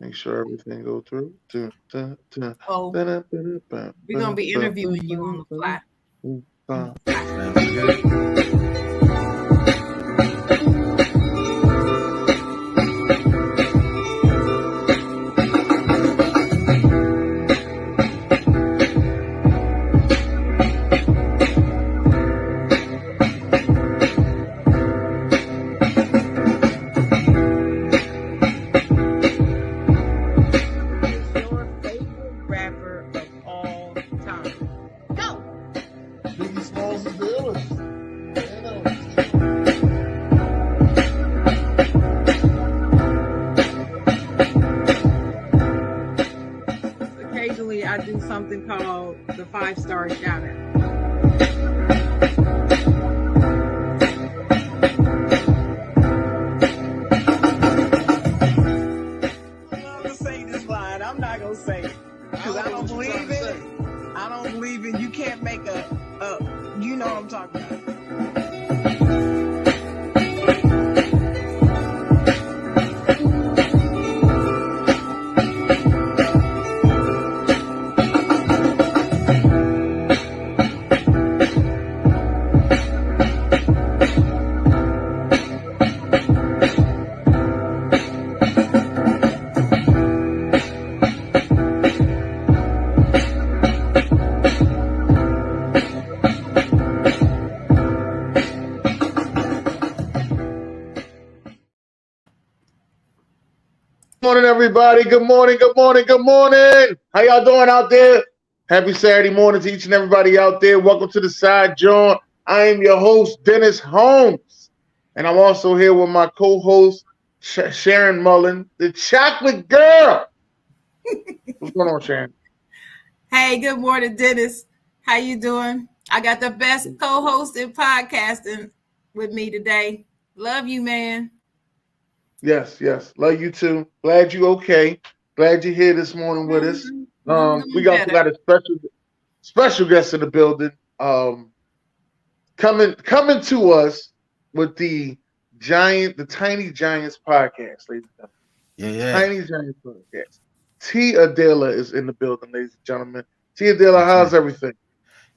Make sure everything go through. Oh, we're gonna be interviewing you on the fly. Sounds good. Your favorite rapper of all time. Go. Biggie Smalls is the illest. Occasionally, I do something called the 5-star shout out. I'm gonna say this line. I'm not gonna say it because I don't believe in it. I don't believe in. You can't make a. You know what I'm talking about. Morning, everybody. Good morning. Good morning. Good morning. How y'all doing out there? Happy Saturday morning to each and everybody out there. Welcome to the side, Jawn. I am your host, Dennis Holmes, and I'm also here with my co-host, Sharon Mullen, the Chocolate Girl. What's going on, Sharon? Hey, good morning, Dennis. How you doing? I got the best co-host in podcasting with me today. Love you, man. Yes, yes. Love you too. Glad you okay. Glad you're here this morning with us. I'm We doing got better. a special guest in the building. Coming to us with the Tiny Giants podcast, ladies and gentlemen. Yeah. Tiny Giants podcast. T. Adeola is in the building, ladies and gentlemen. T. Adeola, That's how's it. everything?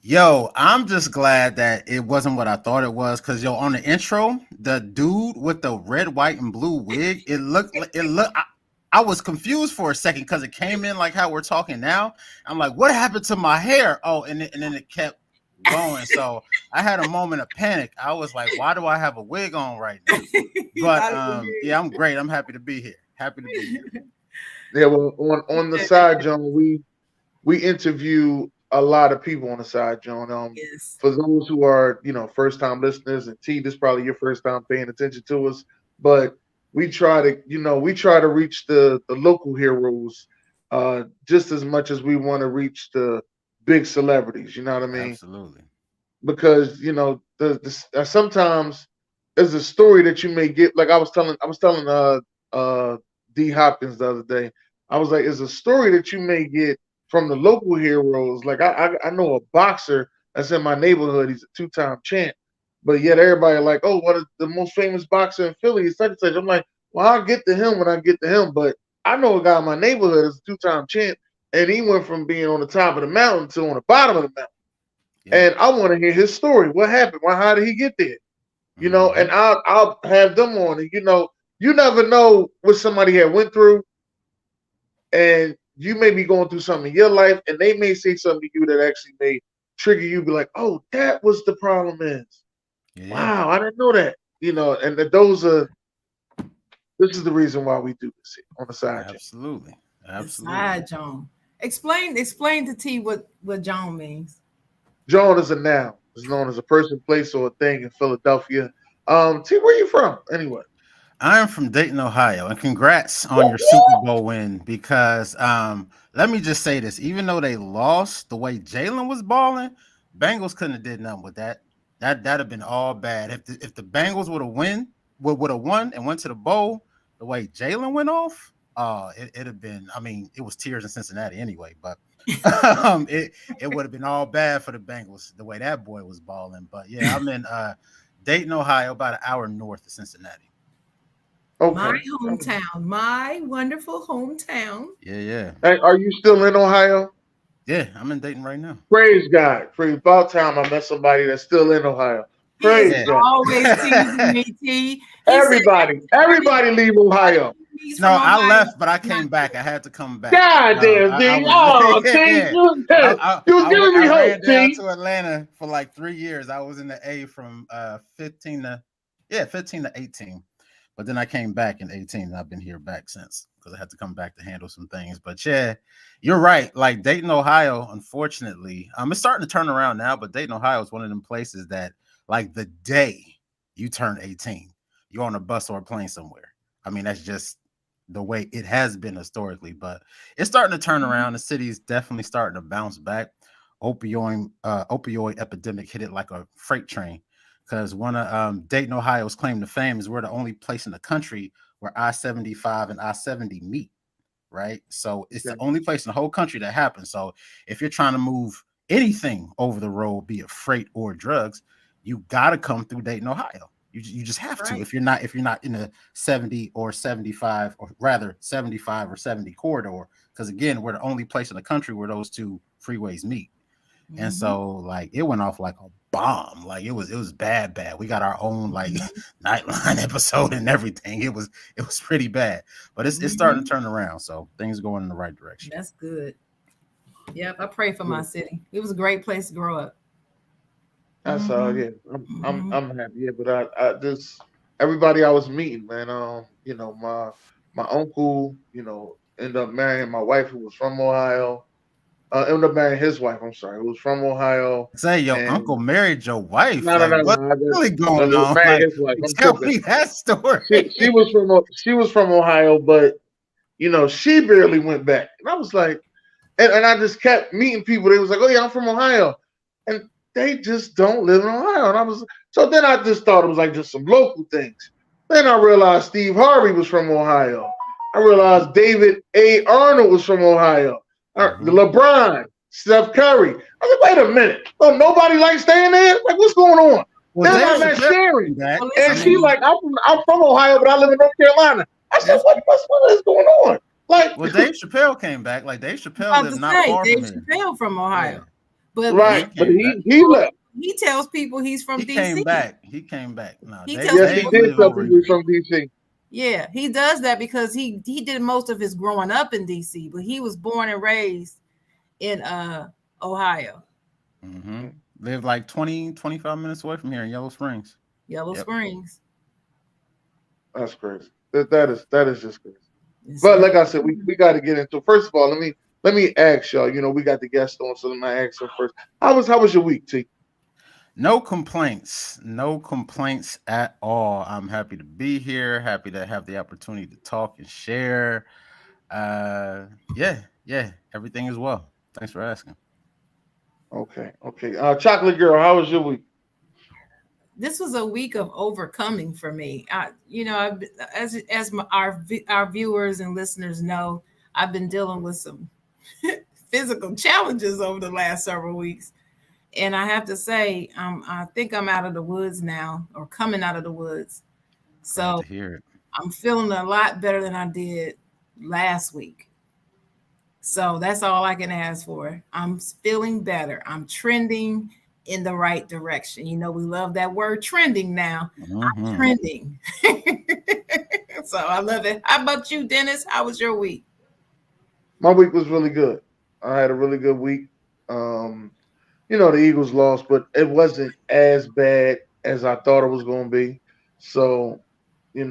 Yo, I'm just glad that it wasn't what I thought it was. Cause yo, on the intro, the dude with the red, white, and blue wig, I was confused for a second because it came in like how we're talking now. I'm like, what happened to my hair? Oh, and then it kept going. So I had a moment of panic. I was like, why do I have a wig on right now? You But thought it was yeah, I'm great. I'm happy to be here. Happy to be here. Yeah, well, on the good. side, John, we interview a lot of people on the side, John. Yes. For those who are first time listeners, and T, this is probably your first time paying attention to us, but we try to reach the local heroes just as much as we want to reach the big celebrities. You know what I mean? Absolutely. Because sometimes there's a story that you may get. Like I was telling D Hopkins the other day. I was like, "It's a story that you may get from the local heroes." Like I know a boxer that's in my neighborhood. He's a two-time champ, but yet everybody like, "Oh, what is the most famous boxer in Philly?" Is such and such. I'm like, "Well, I'll get to him when I get to him." But I know a guy in my neighborhood is a two-time champ, and he went from being on the top of the mountain to on the bottom of the mountain. Yeah. And I want to hear his story. What happened? Why? How did he get there? Hmm. And I'll have them on. And you never know what somebody had went through, and you may be going through something in your life, and they may say something to you that actually may trigger you. Be like, oh, that was the problem. Is Yeah. wow, I didn't know that. And those are this is the reason why we do this here on the side channel. Absolutely. The Absolutely. side John. Explain to T what John means. Jawn is a noun. It's known as a person, place, or a thing in Philadelphia. T, where you from? Anyway. I'm from Dayton, Ohio, and congrats on your Super Bowl win because let me just say this: even though they lost, the way Jalen was balling, Bengals couldn't have did nothing with that. That'd have been all bad. If the Bengals would have won and went to the bowl, the way Jalen went off, it'd have been. I mean, it was tears in Cincinnati anyway, but it would have been all bad for the Bengals the way that boy was balling. But yeah, I'm in Dayton, Ohio, about an hour north of Cincinnati. My Okay. hometown, my wonderful hometown. Yeah. Hey, are you still in Ohio? Yeah, I'm in Dayton right now. Praise God. Praise about time I met somebody that's still in Ohio. He is Praise Yeah. God. always teasing me, T. He said Everybody leave Ohio. he's No, from I Ohio. left, but I came back. I had to come back. God damn, I D. was Oh, T, yeah. you was giving I me ran hope, down T. to Atlanta for like 3 years. I was in the A from 15 to 18. But then I came back in 18 and I've been here back since because I had to come back to handle some things. But yeah, you're right. Like Dayton, Ohio, unfortunately, it's starting to turn around now, but Dayton, Ohio is one of them places that like the day you turn 18, you're on a bus or a plane somewhere. I mean, that's just the way it has been historically, but it's starting to turn around. The city's definitely starting to bounce back. Opioid epidemic hit it like a freight train because one of Dayton, Ohio's claim to fame is we're the only place in the country where I-75 and I-70 meet, right? So it's Yeah. the only place in the whole country that happens. So if you're trying to move anything over the road, be it freight or drugs, you got to come through Dayton, Ohio. You just have to. Right. If you're not in a 70 or 75, or rather 75 or 70 corridor, because again, we're the only place in the country where those two freeways meet. And so like it went off like a bomb. Like it was bad. We got our own like Nightline episode and everything. It was pretty bad. But it's starting to turn around. So things are going in the right direction. That's good. Yep, I pray for my city. It was a great place to grow up. That's yeah. I'm happy. Yeah, but I just everybody I was meeting, man. You know, my uncle, ended up marrying my wife who was from Ohio. Ended up marrying his wife, I'm sorry, who was from Ohio. Say your And uncle married your wife. no, no, Like no, what's no. really going on? Married Like his wife. I'm tell tripping. me that story. She was from Ohio, but she barely went back. And I was like, and I just kept meeting people. They was like, oh yeah, I'm from Ohio. And they just don't live in Ohio. And I was so then I just thought it was like just some local things. Then I realized Steve Harvey was from Ohio. I realized David A. Arnold was from Ohio. LeBron, Steph Curry. I was like, wait a minute. Oh, nobody likes staying there? Like, what's going on? Well, Then I met Sherry. back. And she like, I'm from Ohio, but I live in North Carolina. I said, what is going on? Like, well, Dave Chappelle came back. Like Dave Chappelle lived not far Dave from here. Chappelle from Ohio, Yeah. but right, but he left. He tells people he's from He DC. came back. No, He Dave, tells Yes, he people did tell people he's from DC. Yeah, he does that because he did most of his growing up in DC, but he was born and raised in Ohio. Lived like 20, 25 minutes away from here in Yellow Springs. Springs. That's crazy. That is just crazy. But like I said, we got to get into. First of all, let me ask y'all. We got the guest on, so let me ask them first. How was your week, T? No complaints. No complaints at all. I'm happy to be here. Happy to have the opportunity to talk and share. Yeah. Everything is well. Thanks for asking. Okay. Chocolate Girl, how was your week? This was a week of overcoming for me. Our viewers and listeners know, I've been dealing with some physical challenges over the last several weeks. And I have to say, I think I'm out of the woods now, or coming out of the woods. So I'm feeling a lot better than I did last week. So that's all I can ask for. I'm feeling better. I'm trending in the right direction. We love that word trending now. I'm trending. So I love it. How about you, Dennis? How was your week? My week was really good. I had a really good week. The Eagles lost, but it wasn't as bad as I thought it was going to be. So, it's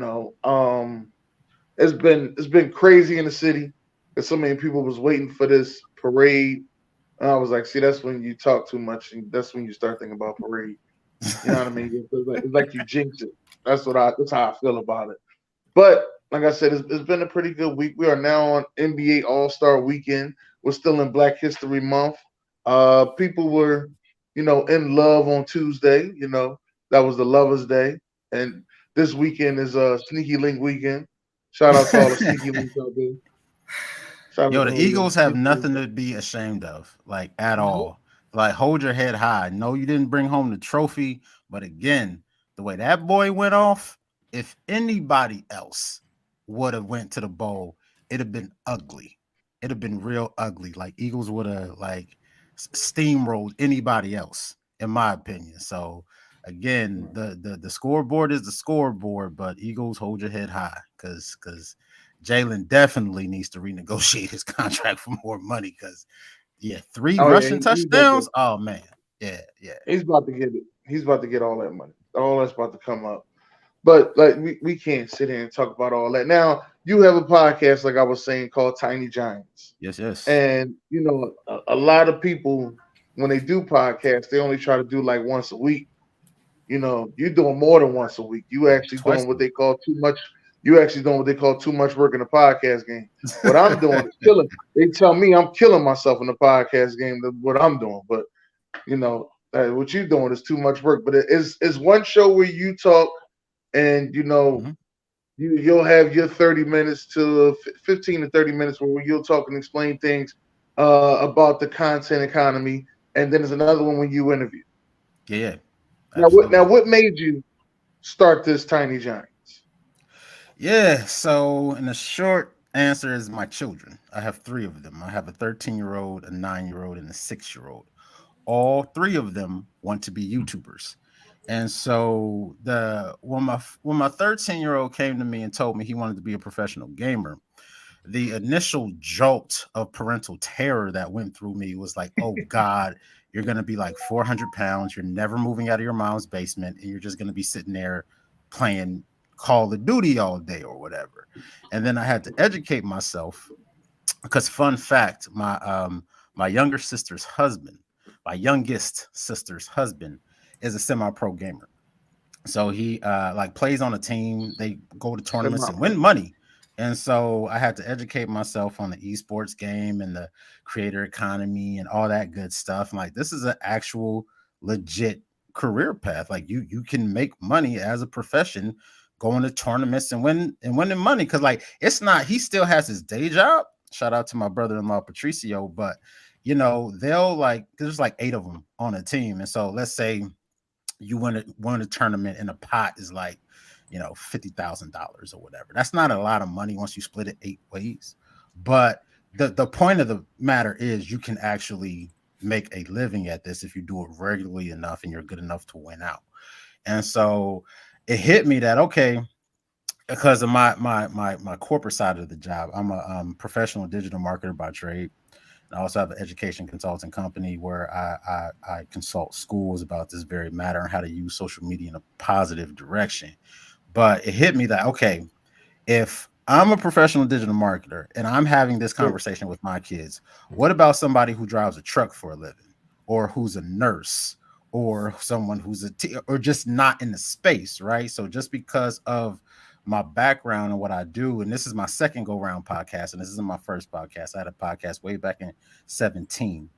been crazy in the city because so many people was waiting for this parade. And I was like, see, that's when you talk too much, and that's when you start thinking about parade. You know what I mean? It's like you jinx it. That's how I feel about it. But like I said, it's been a pretty good week. We are now on NBA All-Star Weekend. We're still in Black History Month. People were, in love on Tuesday. That was the Lovers Day, and this weekend is a Sneaky Link weekend. Shout out to all the Sneaky Links out there. Yo, the Eagles have nothing to be ashamed of, like at all. Like, hold your head high. No, you didn't bring home the trophy, but again, the way that boy went off, if anybody else would have went to the bowl, it'd have been ugly. It'd have been real ugly. Like Eagles would have like steamrolled anybody else, in my opinion. So again, the scoreboard is the scoreboard, but Eagles hold your head high because Jalen definitely needs to renegotiate his contract for more money. Because yeah, 3 Oh yeah, rushing he's about to, touchdowns. Oh man, yeah, yeah. he's about to get it. He's about to get all that money. All that's about to come up. But like we can't sit here and talk about all that. Now you have a podcast, like I was saying, called Tiny Giants. Yes, yes. And a lot of people when they do podcasts, they only try to do like once a week. You're doing more than once a week. You actually Twice doing a what they week. call too much. You actually doing what they call too much work in the podcast game. What I'm doing is killing. They tell me I'm killing myself in the podcast game. What I'm doing, but what you're doing is too much work. But it's one show where you talk, and Mhm. you'll have your 30 minutes to 15 to 30 minutes where you'll talk and explain things about the content economy, and then there's another one when you interview. Yeah, Now, what now absolutely. what made you start this Tiny Giants? Yeah, so in the short answer is my children. I have 3 of them. I have a 13-year-old, a 9-year-old, and a 6-year-old. All 3 of them want to be YouTubers. And so the when my 13-year-old came to me and told me he wanted to be a professional gamer, the initial jolt of parental terror that went through me was like, oh God, you're going to be like 400 pounds. You're never moving out of your mom's basement. And you're just going to be sitting there playing Call of Duty all day or whatever. And then I had to educate myself because fun fact, my younger sister's husband, my youngest sister's husband is a semi-pro gamer. So he like plays on a team. They go to tournaments and win Semi-pro. money. And so I had to educate myself on the esports game and the creator economy and all that good stuff. And like this is an actual legit career path. Like you can make money as a profession going to tournaments and winning money. Cause like it's not he still has his day job. Shout out to my brother-in-law Patricio, but they'll like there's like 8 of them on a team. And so let's say you win a tournament and a pot is like $50,000 or whatever. That's not a lot of money once you split it 8 ways. But the point of the matter is you can actually make a living at this if you do it regularly enough and you're good enough to win out. And so it hit me that okay, because of my corporate side of the job, I'm a professional digital marketer by trade. I also have an education consulting company where I consult schools about this very matter and how to use social media in a positive direction. But it hit me that, okay, if I'm a professional digital marketer and I'm having this Sure. conversation with my kids, what about somebody who drives a truck for a living or who's a nurse or someone who's or just not in the space, right? So just because of my background and what I do, and this is my second go round podcast, and this isn't my first podcast. I had a podcast way back in 17.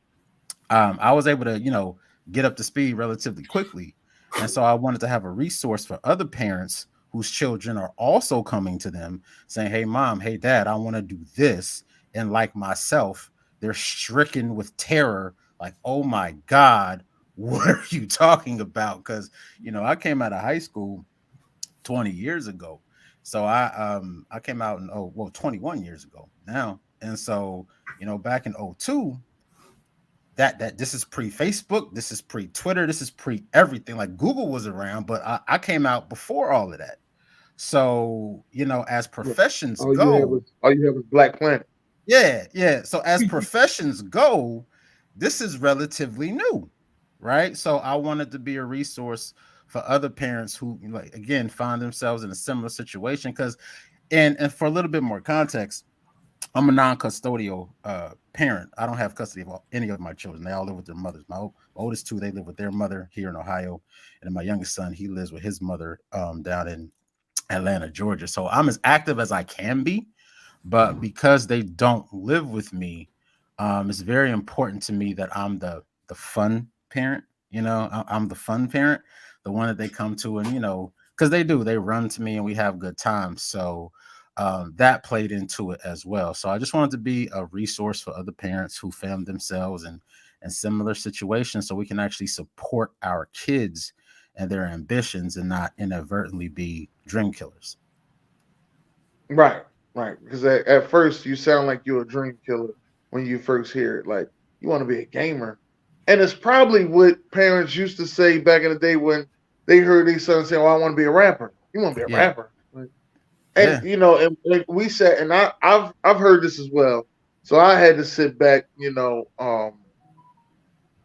I was able to, get up to speed relatively quickly. And so I wanted to have a resource for other parents whose children are also coming to them saying, hey, mom, hey, dad, I want to do this. And like myself, they're stricken with terror, like, oh my God, what are you talking about? Because, I came out of high school 20 years ago. So I came out in 21 years ago now. And so, back in '02, that this is pre-Facebook, this is pre-Twitter, this is pre-everything. Like Google was around, but I came out before all of that. So, as Look, professions all you have go, is all you have is Black Planet. yeah, yeah. So as professions go, this is relatively new, right? So I wanted to be a resource for other parents who like again find themselves in a similar situation. Because and for a little bit more context, I'm a non-custodial parent. I don't have custody of any of my children. They all live with their mothers. My oldest 2, they live with their mother here in Ohio, and then my youngest son, he lives with his mother down in Atlanta, Georgia. So I'm as active as I can be, but because they don't live with me, it's very important to me that I'm the fun parent. I'm the fun parent, the one that they come to, and because they run to me and we have good times. So that played into it as well. So I just wanted to be a resource for other parents who found themselves in similar situations, so we can actually support our kids and their ambitions and not inadvertently be dream killers. Right, right. Because at first you sound like you're a dream killer when you first hear it. Like you want to be a gamer, and it's probably what parents used to say back in the day when they heard their son say, "Oh, I want to be a rapper." You want to be a Yeah, rapper, like, and yeah, and like we said, and I've heard this as well. So I had to sit back,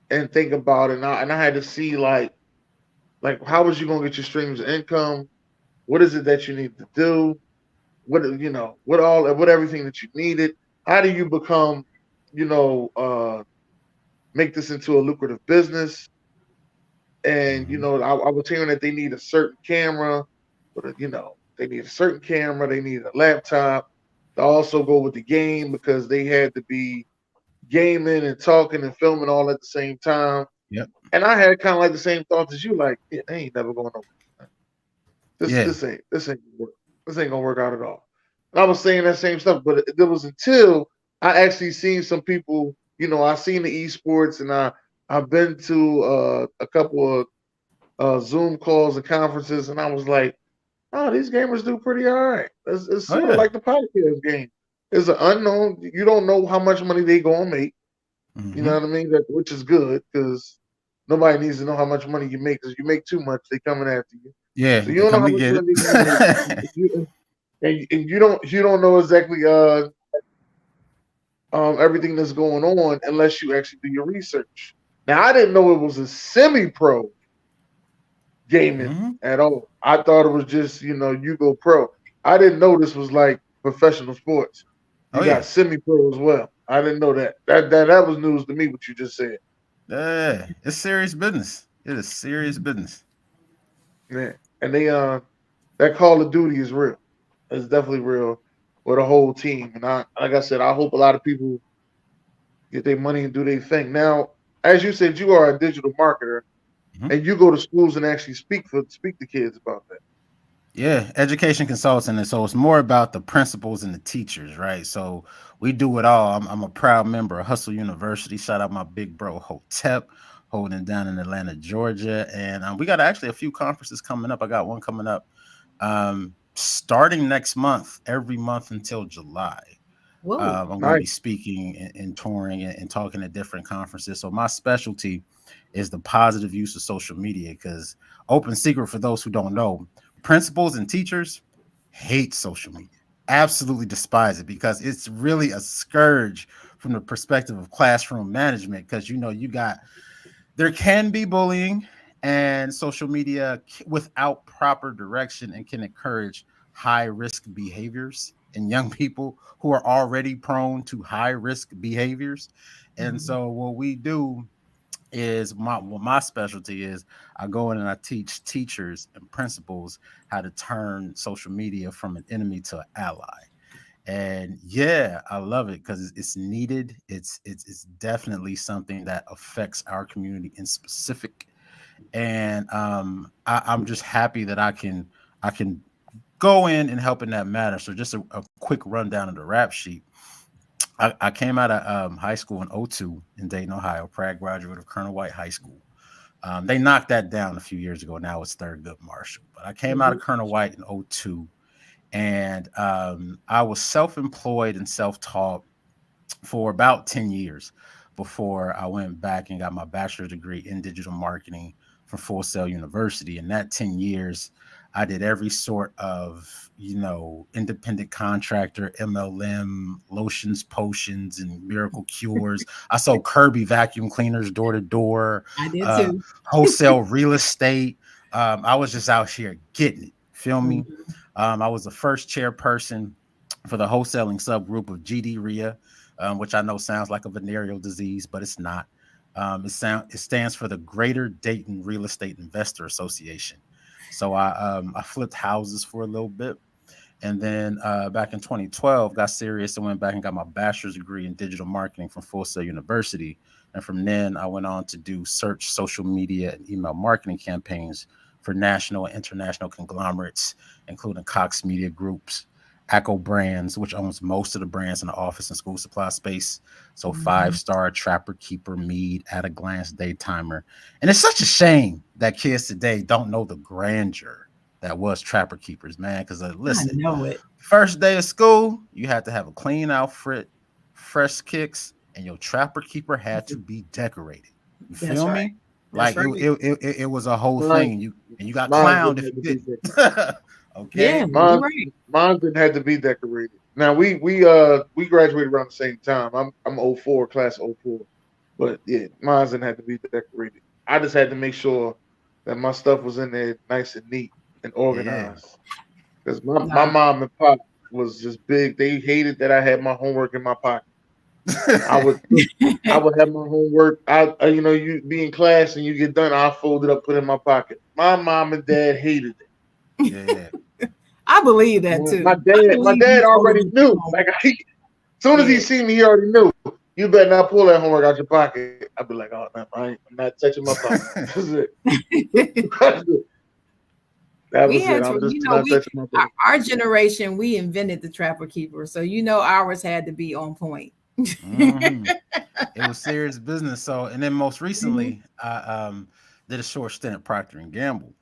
and think about it, and I had to see like how was you gonna get your streams of income? What is it that you need to do? What everything that you needed? How do you become, you know, make this into a lucrative business? And hmm I was hearing that they need a certain camera, they need a certain camera, they need a laptop to also go with the game because they had to be gaming and talking and filming all at the same time. yep, And I had kind of like the same thoughts as you, like, yeah, they ain't never going nowhere. This yeah, this ain't gonna work. This ain't gonna work out at all. And I was saying that same stuff, but it was until I actually seen some people. I seen the esports, and I've been to a couple of Zoom calls and conferences, and I was like, oh, these gamers do pretty all right. It's oh sort of yeah, like the podcast game. It's an unknown. You don't know how much money they gonna make. You know hmm what I mean? Which is good because nobody needs to know how much money you make. Because you make too much, they coming after you. yeah. So you They don't know come how to much get money you make. it. And you don't know exactly everything that's going on unless you actually do your research. Now I didn't know it was a semi-pro gaming hmm at all. I thought it was just you go pro. I didn't know this was like professional sports. Oh You yeah, got semi-pro as well. I didn't know that. That was news to me. What you just said. yeah. It's serious business. It is serious business. Yeah, and that Call of Duty is real. It's definitely real with a whole team. And like I said, I hope a lot of people get their money and do their thing. Now, as you said, you are a digital marketer Mhm. and you go to schools and actually speak to kids about that. Yeah, education consultant, and so it's more about the principals and the teachers, right? So we do it all. I'm a proud member of Hustle University. Shout out my big bro Hotep, holding it down in Atlanta, Georgia, and we got actually a few conferences coming up. I got one coming up starting next month, every month until July. Whoa. I'm going to be Nice. speaking and touring and talking at different conferences. So my specialty is the positive use of social media because open secret for those who don't know, principals and teachers hate social media, absolutely despise it because it's really a scourge from the perspective of classroom management because there can be bullying and social media without proper direction and can encourage high risk behaviors in young people who are already prone to high risk behaviors. And Mhm. so what we do is my specialty is I go in and I teach teachers and principals how to turn social media from an enemy to an ally. And yeah, I love it because it's needed. It's definitely something that affects our community in specific. And I'm just happy that I can go in and help in that matter. So just a quick rundown of the rap sheet. I came out of high school in '02 in Dayton, Ohio, proud graduate of Colonel White High School. They knocked that down a few years ago. Now it's Thurgood Marshall. But I came out of Mhm. Colonel White in '02, and I was self-employed and self-taught for about 10 years before I went back and got my bachelor's degree in digital marketing from Full Sail University. In that 10 years, I did every sort of, independent contractor, MLM, lotions, potions, and miracle cures. I sold Kirby vacuum cleaners door to door, I did uh, too. wholesale real estate. I was just out here getting it. Feel me? Mhm. I was the first chairperson for the wholesaling subgroup of GD RIA, which I know sounds like a venereal disease, but it's not. It stands for the Greater Dayton Real Estate Investor Association. So I flipped houses for a little bit, and then back in 2012, got serious and went back and got my bachelor's degree in digital marketing from Full Sail University. And from then, I went on to do search, social media, and email marketing campaigns for national and international conglomerates, including Cox Media Groups, Echo Brands, which owns most of the brands in the office and school supply space. So Mhm. 5-star, Trapper Keeper, Mead, At a Glance, Daytimer. And it's such a shame that kids today don't know the grandeur that was Trapper Keepers, man. Because I listen, know it. first day of school, you had to have a clean outfit, fresh kicks, and your Trapper Keeper had to be decorated. You That's feel right. me? That's Like right. it was a whole Mine, thing. You got mine clowned didn't if have you to be didn't. decorated. Yeah, Okay. you're Mine, right. mine didn't have to be decorated. Now we graduated around the same time. I'm '04, class '04. But yeah, mine didn't have to be decorated. I just had to make sure that my stuff was in there nice and neat and Yeah. organized. Because my Nah. mom and pop was just big. They hated that I had my homework in my pocket. I would I would have my homework. You be in class and you get done. I fold it up, put it in my pocket. My mom and dad hated it. Yeah. I believe that My too. I dad, my believe you dad folded already it knew. home. Like as soon as he Yeah. seen me, he already knew. You better not pull that homework out your pocket. I'd be like, oh no, I'm not touching my pocket. That's it. That's it. That We was it. had I'm to, just not touching my pocket. our generation, we invented the Trapper Keeper. So ours had to be on point. Mhm. It was serious business. So, and then most Mhm. recently, I did a short stint at Procter and Gamble.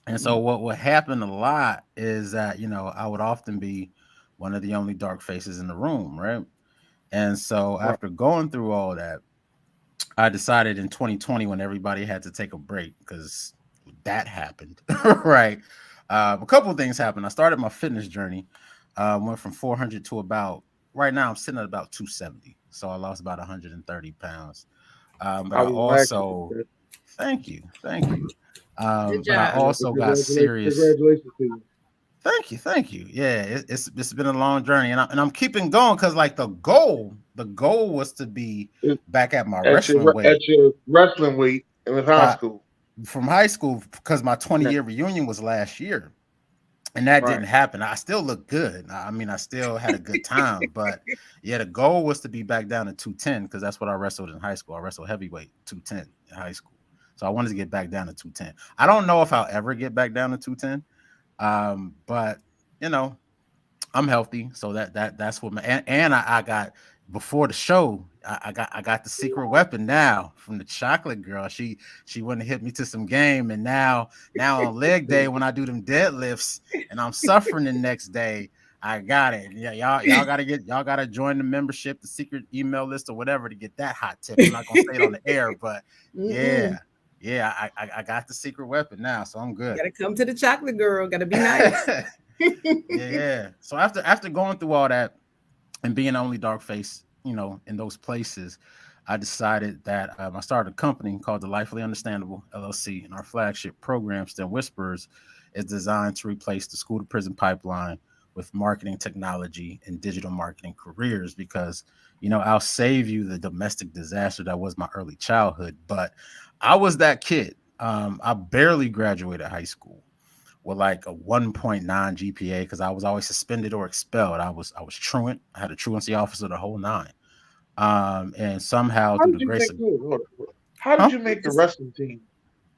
And so, what would happen a lot is that I would often be one of the only dark faces in the room, right? And so, Right. after going through all that, I decided in 2020 when everybody had to take a break because that happened, right? A couple of things happened. I started my fitness journey, went from 400 to about right now I'm sitting at about 270, so I lost about 130 pounds. But I I was actually also thank you. Good But I job. also got serious. congratulations to you. Thank you. Yeah, it's been a long journey, and I'm keeping going because like the goal was to be It- back at my At wrestling weight your wrestling weight in high by school. from high school because my 20 Yeah, year reunion was last year, and that right. didn't happen. I still look good. I mean, I still had a good time, but yeah, the goal was to be back down to 210 because that's what I wrestled in high school. I wrestled heavyweight 210 in high school, so I wanted to get back down to 210. I don't know if I'll ever get back down to 210, but you know I'm healthy, so that's what and I got before the show. I got the secret weapon now from the chocolate girl. She went and hit me to some game, and now on leg day when I do them deadlifts and I'm suffering the next day, I got it. Yeah, y'all gotta join the membership, the secret email list or whatever to get that hot tip. I'm not gonna say it on the air, but Mm-mm. yeah, I got the secret weapon now, so I'm good. Gotta come to the chocolate girl. Gotta be nice. Yeah. So after going through all that and being the only dark face, in those places, I decided that I started a company called the Lifely Understandable LLC, and our flagship program, STEM Whispers, is designed to replace the school to prison pipeline with marketing technology and digital marketing careers because I'll save you the domestic disaster that was my early childhood, but I was that kid. I barely graduated high school with like a 1.9 GPA because I was always suspended or expelled. I was truant. I had a truancy officer the whole nine. And somehow How through did the you grace make of how did huh? you make the wrestling team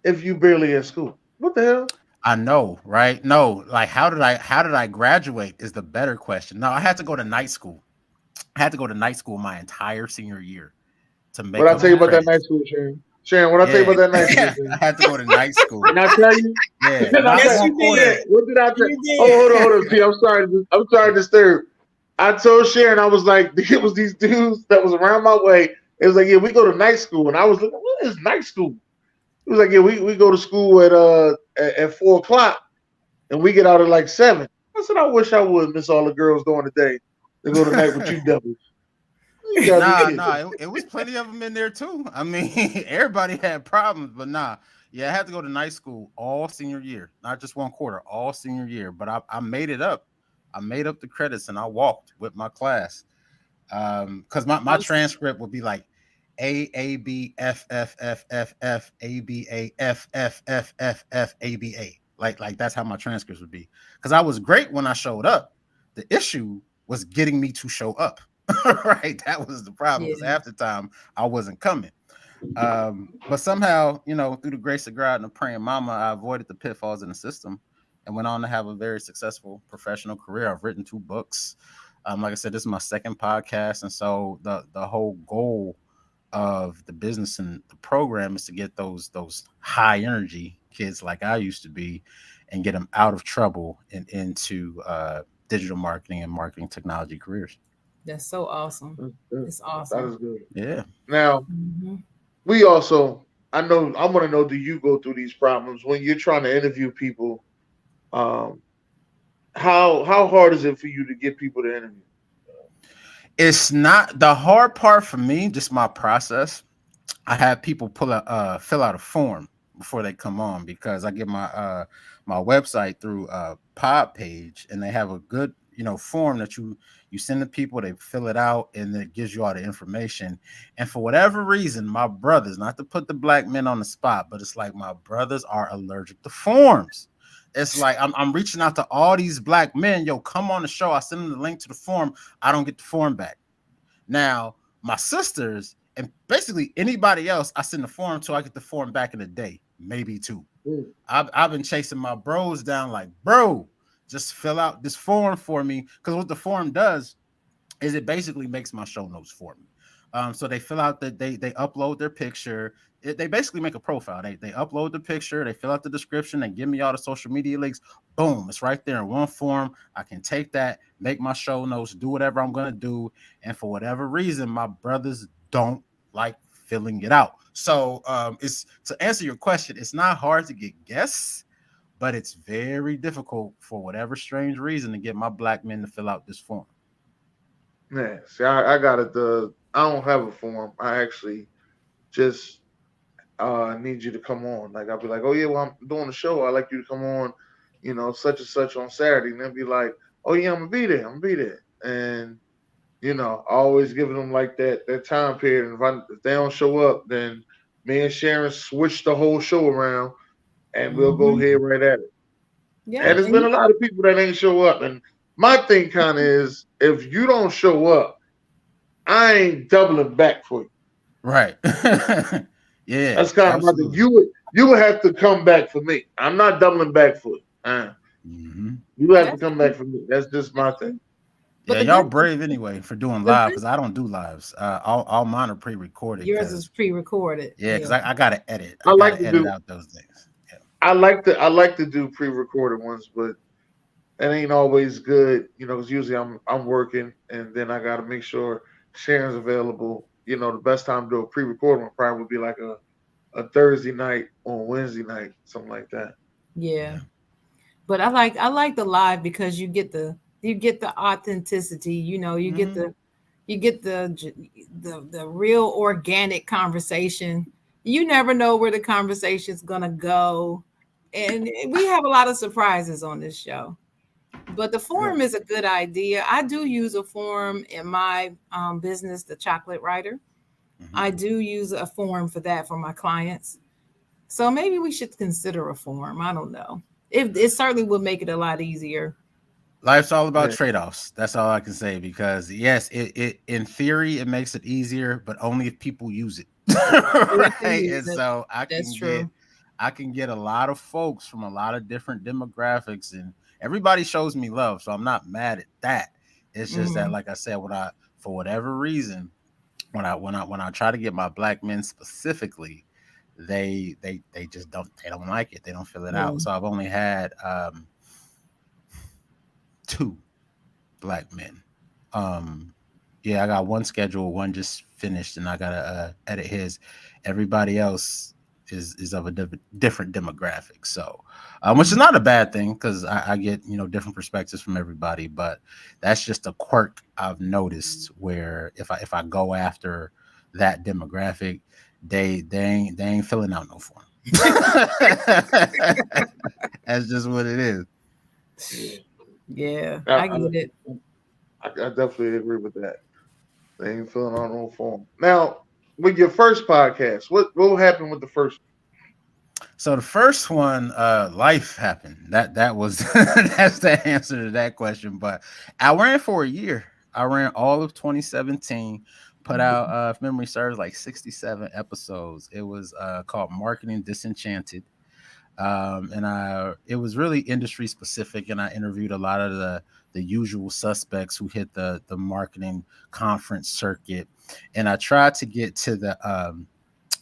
if you barely at school? What the hell? I know, right? No, like how did I graduate is the better question. No, I had to go to night school. I had to go to night school my entire senior year to What make I up tell the you about that night credits. school, Sharon? Sharon, what I tell you Yeah. about that night school, I Sharon? had to go to night school. And I tell you, Yeah, and I not tell Yes, one you you, quarter. Sharon, did. what did I tell? You Oh, did. hold on. See, I'm sorry to disturb. I told Sharon, I was like, it was these dudes that was around my way. It was like, yeah, we go to night school, and I was like, what is night school? It was like, yeah, we go to school at 4 o'clock, and we get out at like 7. I said, I wish I would miss all the girls during the day to go to night with you devils. You gotta be Nah, kidding. nah, it was plenty of them in there too. I mean, everybody had problems, but nah. Yeah, I had to go to night school all senior year, not just one quarter, all senior year. But I made it up. I made up the credits and I walked with my class. Because my I'm transcript would be like AABFFFFFABA. Like that's how my transcripts would be. Because I was great when I showed up. The issue was getting me to show up. Right. That was the problem because yeah. half the time I wasn't coming. But somehow, through the grace of God and a praying mama, I avoided the pitfalls in the system and went on to have a very successful professional career. I've written 2 books. Like I said, this is my second podcast, and so the whole goal of the business and the program is to get those high energy kids like I used to be, and get them out of trouble and into digital marketing and marketing technology careers. That's so awesome. It's That awesome. is good. Yeah. Now, Mhm. we also, I want to know, do you go through these problems when you're trying to interview people? Um, how hard is it for you to get people to interview? It's not the hard part for me, just my process. I have people fill out a form before they come on, because I get my website through Pod Page, and they have a good form that you send to people. They fill it out, and it gives you all the information. And for whatever reason, my brothers, not to put the black men on the spot, but it's like my brothers are allergic to forms. It's like I'm reaching out to all these black men. Yo, come on the show. I send them the link to the form. I don't get the form back. Now, my sisters and basically anybody else, I send the form to, I get the form back in a day, maybe 2. Mm. I've been chasing my bros down, like, bro, just fill out this form for me. Because what the form does is it basically makes my show notes for me. So they fill out that they upload their picture. They basically make a profile. They upload the picture, they fill out the description, they give me all the social media links. Boom, it's right there in one form. I can take that, make my show notes, do whatever I'm gonna do. And for whatever reason, my brothers don't like filling it out. So it's to answer your question, it's not hard to get guests, but it's very difficult for whatever strange reason to get my black men to fill out this form. Yeah, see, I got it. I don't have a form. I actually just need you to come on. Like, I'll be like, oh yeah, well, I'm doing the show. I'd like you to come on, such and such on Saturday. And they'll be like, oh yeah, I'm gonna be there. I'm gonna be there. And always giving them like that time period. And if they don't show up, then me and Sharon switch the whole show around, and we'll go Mhm. ahead right at it. Yeah, And there's been a lot of people that ain't show up. And my thing kind of is, if you don't show up, I ain't doubling back for you. Right. Yeah, That's kind of my thing. absolutely. You would have to come back for me. I'm not doubling back for you. Mm-hmm. You have to that's come true. back for me. That's just my That's true. thing. But Yeah, the y'all good, brave anyway for doing the live, good, because I don't do lives. All mine are pre-recorded yours is because pre-recorded. because Yeah. I gotta edit. I I like gotta to edit do out those things. Yeah. I like to do pre-recorded ones, but it ain't always good, because usually I'm working, and then I got to make sure Sharon's available. The best time to do a pre-recorded one probably would be like a Thursday night or Wednesday night, something like that. Yeah. Yeah. But I like the live because you get the authenticity, Mm-hmm. you get the real organic conversation. You never know where the conversation's gonna go. And we have a lot of surprises on this show. But the Yeah. forum is a good idea. I do use a forum in my business, the Chocolate Writer. Mm-hmm. I do use a forum for that for my clients. So maybe we should consider a forum. I don't know. It certainly would make it a lot easier. Life's all about Yeah. trade-offs. That's all I can say, because yes, it in theory it makes it easier, but only if people use it. If they Right. use And it. so That's true. I can get a lot of folks from a lot of different demographics, and everybody shows me love. So I'm not mad at that. It's just that, Hmm. like I said, when I for whatever reason, when I try to get my black men specifically, they just don't like it. They don't fill it Yeah. out. So I've only had 2 black men. Yeah, I got one scheduled, one just finished, and I gotta edit his. Everybody else is of a different demographic, so which is not a bad thing, because I get different perspectives from everybody, but that's just a quirk I've noticed, where if I go after that demographic, they ain't filling out no form. That's just what it is. Yeah, I, I I, get it. I definitely agree with that. They ain't filling out no form. Now, with your first podcast, what happened with the first? So the first one, life happened. That was that's the answer to that question. But I ran for a year. I ran all of 2017. Put out, if memory serves, like 67 episodes. It was called Marketing Disenchanted. And it was really industry specific, and I interviewed a lot of the usual suspects who hit the marketing conference circuit, and I tried to get to the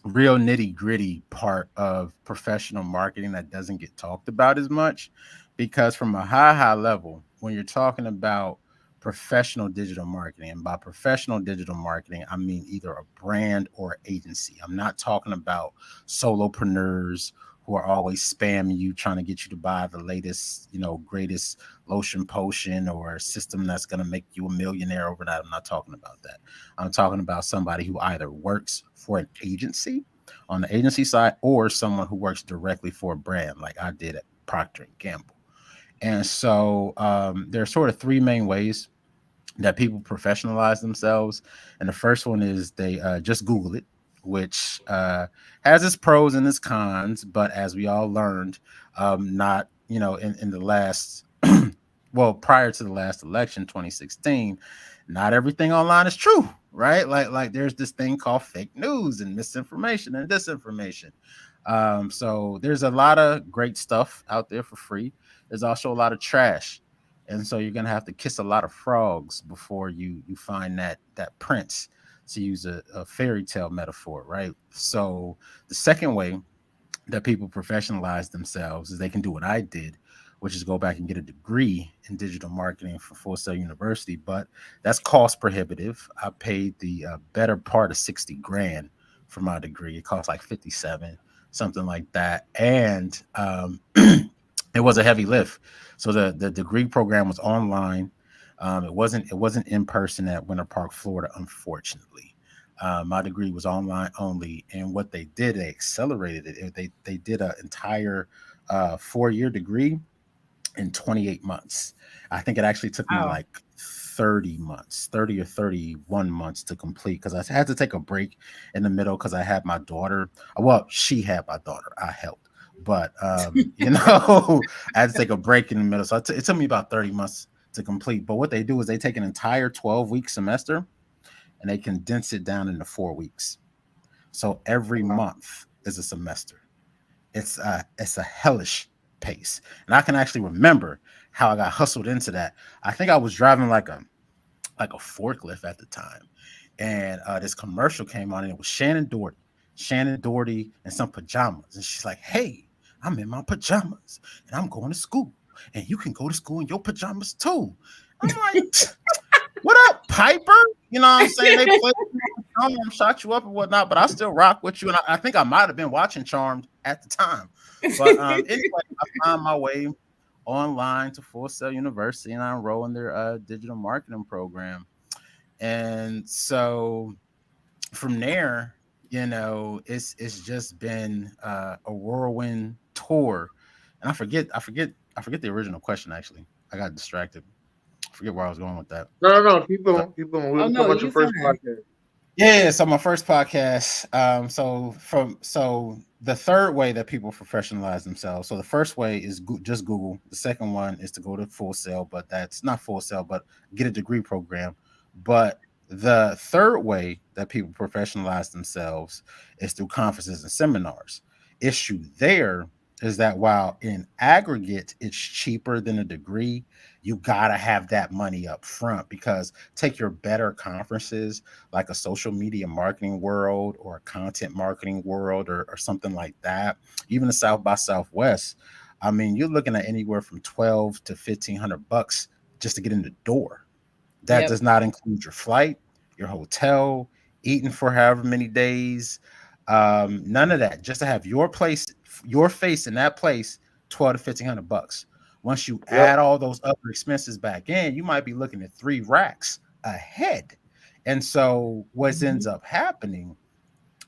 real nitty gritty part of professional marketing that doesn't get talked about as much, because from a high level, when you're talking about professional digital marketing, and by professional digital marketing I mean either a brand or agency. I'm not talking about solopreneurs who are always spamming you trying to get you to buy the latest, greatest lotion potion or system that's going to make you a millionaire overnight. I'm not talking about that. I'm talking about somebody who either works for an agency on the agency side or someone who works directly for a brand like I did at Procter and Gamble. And so there are sort of three main ways that people professionalize themselves. And the first one is they just Google it, which has its pros and its cons. But as we all learned, not, in the last, well, prior to the last election, 2016, not everything online is true, right? Like there's this thing called fake news and misinformation and disinformation. So there's a lot of great stuff out there for free. There's also a lot of trash, and so you're gonna have to kiss a lot of frogs before you find that prince, to use a fairy tale metaphor, right? So the second way that people professionalize themselves is they can do what I did, which is go back and get a degree in digital marketing from Full Sail University. But that's cost prohibitive. I paid the better part of 60 grand for my degree. It cost like 57, something like that. And it was a heavy lift. So the degree program was online. It wasn't in person at Winter Park, Florida, unfortunately. My degree was online only, and what they did, they accelerated it. They did an entire 4-year degree in 28 months. I think it actually took me Wow. like 30 months, 30 or 31 months to complete, because I had to take a break in the middle because I had my daughter. Well, she had my daughter. I helped. But I had to take a break in the middle. So it took me about 30 months to complete. But what they do is they take an entire 12-week semester and they condense it down into 4 weeks. So every month is a semester. It's a hellish pace, and I can actually remember how I got hustled into that. I think I was driving like a forklift at the time, and this commercial came on, and it was Shannon Doherty in some pajamas, and she's like, "Hey, I'm in my pajamas, and I'm going to school, and you can go to school in your pajamas too." I'm like, "What up, Piper?" You know what I'm saying? They played, shot you up and whatnot, but I still rock with you, and I think I might have been watching Charmed at the time. But anyway, I found my way online to Full Sail University, and I enrolled in their digital marketing program. And so from there, it's just been a whirlwind tour. And I forget the original question. Actually, I got distracted. I forget where I was going with that. No. Keep But on, keep on. We Oh were talking no, about your you first fine. podcast. yeah, so my first podcast. So the third way that people professionalize themselves. So the first way is just Google. The second one is to go to Full Sail, but that's not Full Sail, but get a degree program. But the third way that people professionalize themselves is through conferences and seminars. Issue there is that while in aggregate it's cheaper than a degree, you gotta have that money up front, because take your better conferences like a social media marketing world or a content marketing world, or something like that, even the South by Southwest. I mean, you're looking at anywhere from 12 to 1,500 bucks just to get in the door. That Yep. does not include your flight, your hotel, eating for however many days. None of that. Just to have your face in that place, 12 to 1,500 bucks. Once you Yep. add all those other expenses back in, you might be looking at 3 racks ahead. And so what ends Mhm. up happening,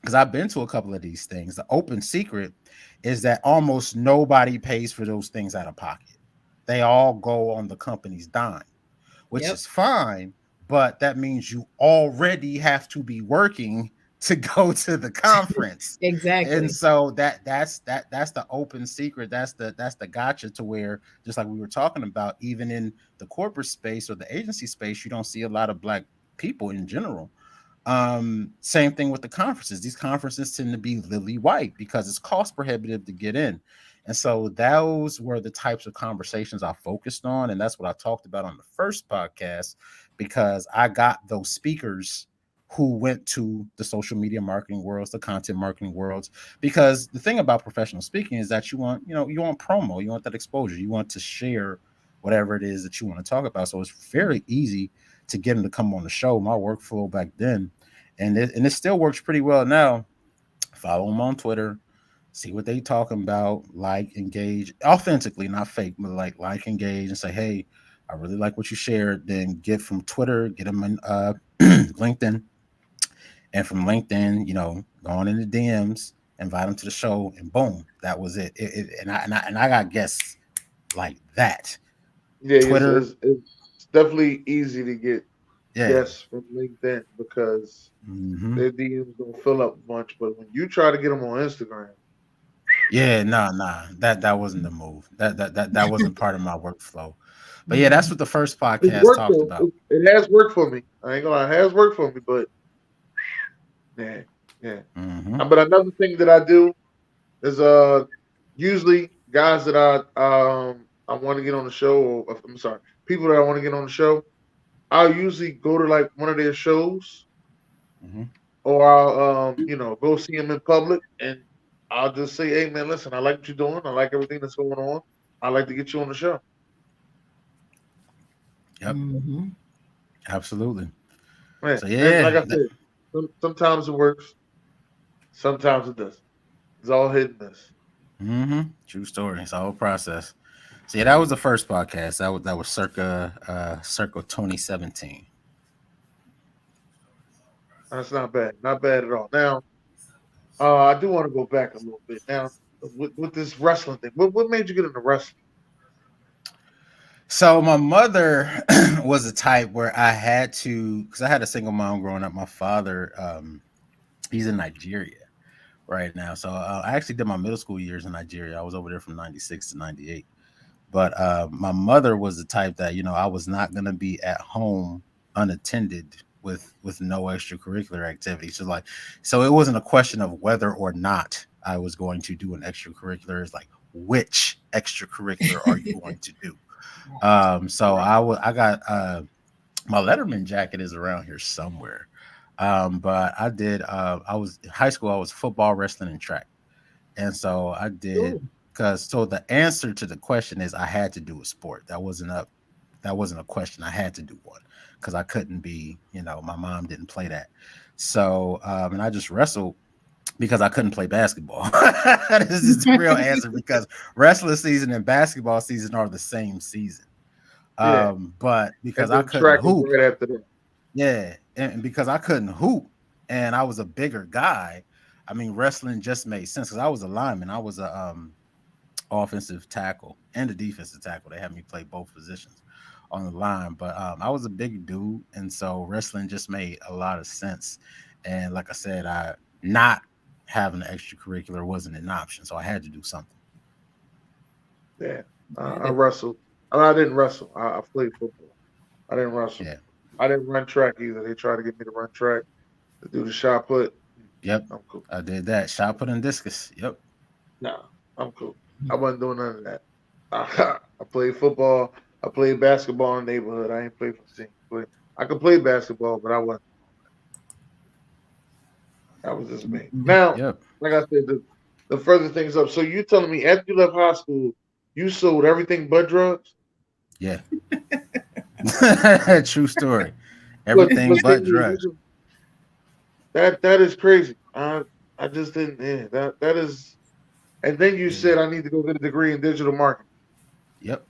because I've been to a couple of these things, the open secret is that almost nobody pays for those things out of pocket. They all go on the company's dime, which Yep. is fine, but that means you already have to be working to go to the conference. And Exactly. so that's the open secret. That's the gotcha, to where, just like we were talking about, even in the corporate space or the agency space, you don't see a lot of black people in general. Same thing with the conferences. These conferences tend to be lily white because it's cost prohibitive to get in. And so those were the types of conversations I focused on. And that's what I talked about on the first podcast, because I got those speakers who went to the social media marketing worlds, the content marketing worlds. Because the thing about professional speaking is that you want promo, you want that exposure, you want to share whatever it is that you want to talk about. So it's very easy to get them to come on the show. My workflow back then, and it still works pretty well now. Follow them on Twitter, see what they talking about, like, engage authentically, not fake, but like, engage, and say, hey, I really like what you shared. Then get from Twitter, get them in LinkedIn, and from LinkedIn, go on in the DMs, invite them to the show, and boom, that was it. And I got guests like that. Yeah, Twitter, it's definitely easy to get yeah. guests from LinkedIn because Hmm. their DMs don't fill up much. But when you try to get them on Instagram, Yeah, nah. That wasn't the move. That wasn't part of my workflow. But yeah, that's Mhm. what the first it's podcast worked talked though. about. It has worked for me. I ain't gonna lie, it has worked for me. But yeah, yeah. Hmm. But another thing that I do is usually guys that I want to get on the show, or I'm sorry, people that I want to get on the show. I'll usually go to like one of their shows, Hmm. or I'll go see them in public, and I'll just say, hey man, listen, I like what you're doing. I like everything that's going on. I like to get you on the show. Yep, Mhm. absolutely. Man, So and yeah, like I said, sometimes it works, sometimes it doesn't. It's all hit and miss. true story. It's a whole process. So yeah, that was the first podcast. That was circa 2017. That's not bad, not bad at all. Now, I do want to go back a little bit now with this wrestling thing. What made you get into wrestling? So my mother was a type where I had to, because I had a single mom growing up. My father, he's in Nigeria right now. So I actually did my middle school years in Nigeria. I was over there from 96 to 98. But my mother was the type that, I was not going to be at home unattended with no extracurricular activity. So it wasn't a question of whether or not I was going to do an extracurricular. It's like, which extracurricular are you going to do? So I got my Letterman jacket is around here somewhere. But I did I was in high school. I was football, wrestling, and track. And so I did, Ooh, because so the answer to the question is I had to do a sport. That wasn't a question. I had to do one because I couldn't be, my mom didn't play that. So and I just wrestled because I couldn't play basketball. This is the real answer, because wrestling season and basketball season are the same season. yeah, But because and I then couldn't track is hoop, right after that. yeah, and because I couldn't hoop and I was a bigger guy, I mean, wrestling just made sense because I was a lineman. I was a offensive tackle and a defensive tackle. They had me play both positions on the line, but I was a big dude, and so wrestling just made a lot of sense. And like I said, I not having an extracurricular wasn't an option, so I had to do something. Yeah, I Yeah. wrestled. I didn't wrestle. I played football. I didn't wrestle. Yeah. I didn't run track either. They tried to get me to run track to do the shot put. Yep. I'm cool. I did that. Shot put and discus. Yep. Nah, I'm cool. I wasn't doing none of that. I played football. I played basketball in the neighborhood. I ain't played for the team. But I could play basketball, but I wasn't. That was just me. Mhm. Now, Yep. like I said, the further things up. So you telling me after you left high school, you sold everything but drugs? Yeah. True story. But Everything then but drugs. that is crazy. I just didn't. Yeah, that is. And then you Yeah. said I need to go get a degree in digital marketing. Yep.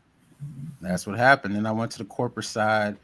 That's what happened. And I went to the corporate side.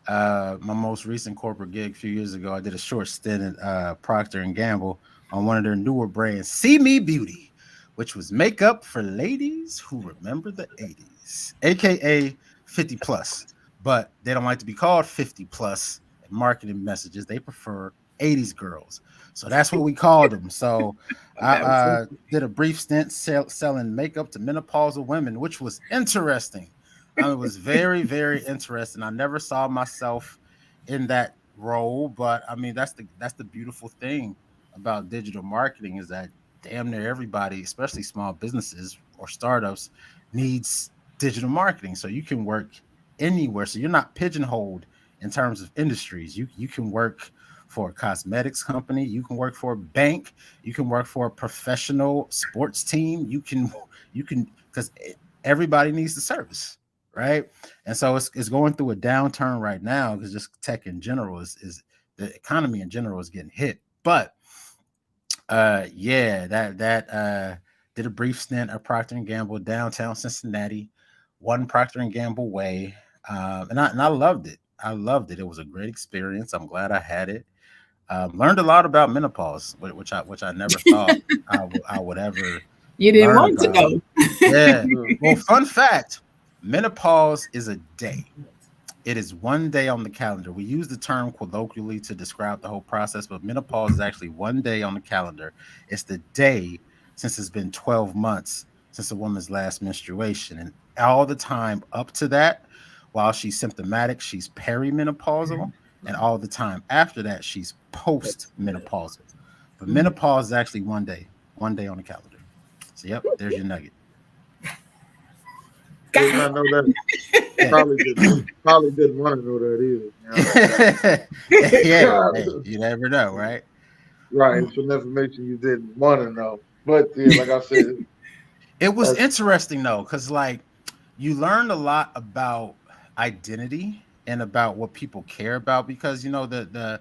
My most recent corporate gig a few years ago, I did a short stint at Procter and Gamble on one of their newer brands, See Me Beauty, which was makeup for ladies who remember the 80s, aka 50 plus. But they don't like to be called 50 plus in marketing messages. They prefer 80s girls. So that's what we called them. So I That was so did a brief stint selling makeup to menopausal women, which was interesting. It was very, very interesting. I never saw myself in that role, but I mean, that's the beautiful thing about digital marketing, is that damn near everybody, especially small businesses or startups needs digital marketing. So you can work anywhere. So you're not pigeonholed in terms of industries. You can work for a cosmetics company, you can work for a bank, you can work for a professional sports team. You can because everybody needs the service, right? And so it's going through a downturn right now because just tech in general is the economy in general is getting hit. But yeah, that did a brief stint at Procter and Gamble downtown Cincinnati, one Procter and Gamble way, and I loved it. I loved it. It was a great experience. I'm glad I had it. Learned a lot about menopause, which I never thought I would ever You didn't learn want to about. know. Yeah. Mm. Well, fun fact: menopause is a day. It is one day on the calendar. We use the term colloquially to describe the whole process, but menopause is actually one day on the calendar. It's the day since it's been 12 months since a woman's last menstruation. And all the time up to that, while she's symptomatic, she's perimenopausal. And all the time after that, she's postmenopausal. But menopause is actually one day on the calendar. So, yep, there's your nugget. Did not know that. Yeah. Probably didn't want to know that either. Yeah, hey, you never know, right? Right. It's some information you didn't want to know. But yeah, like I said, It was that's interesting though, because like you learned a lot about identity and about what people care about because the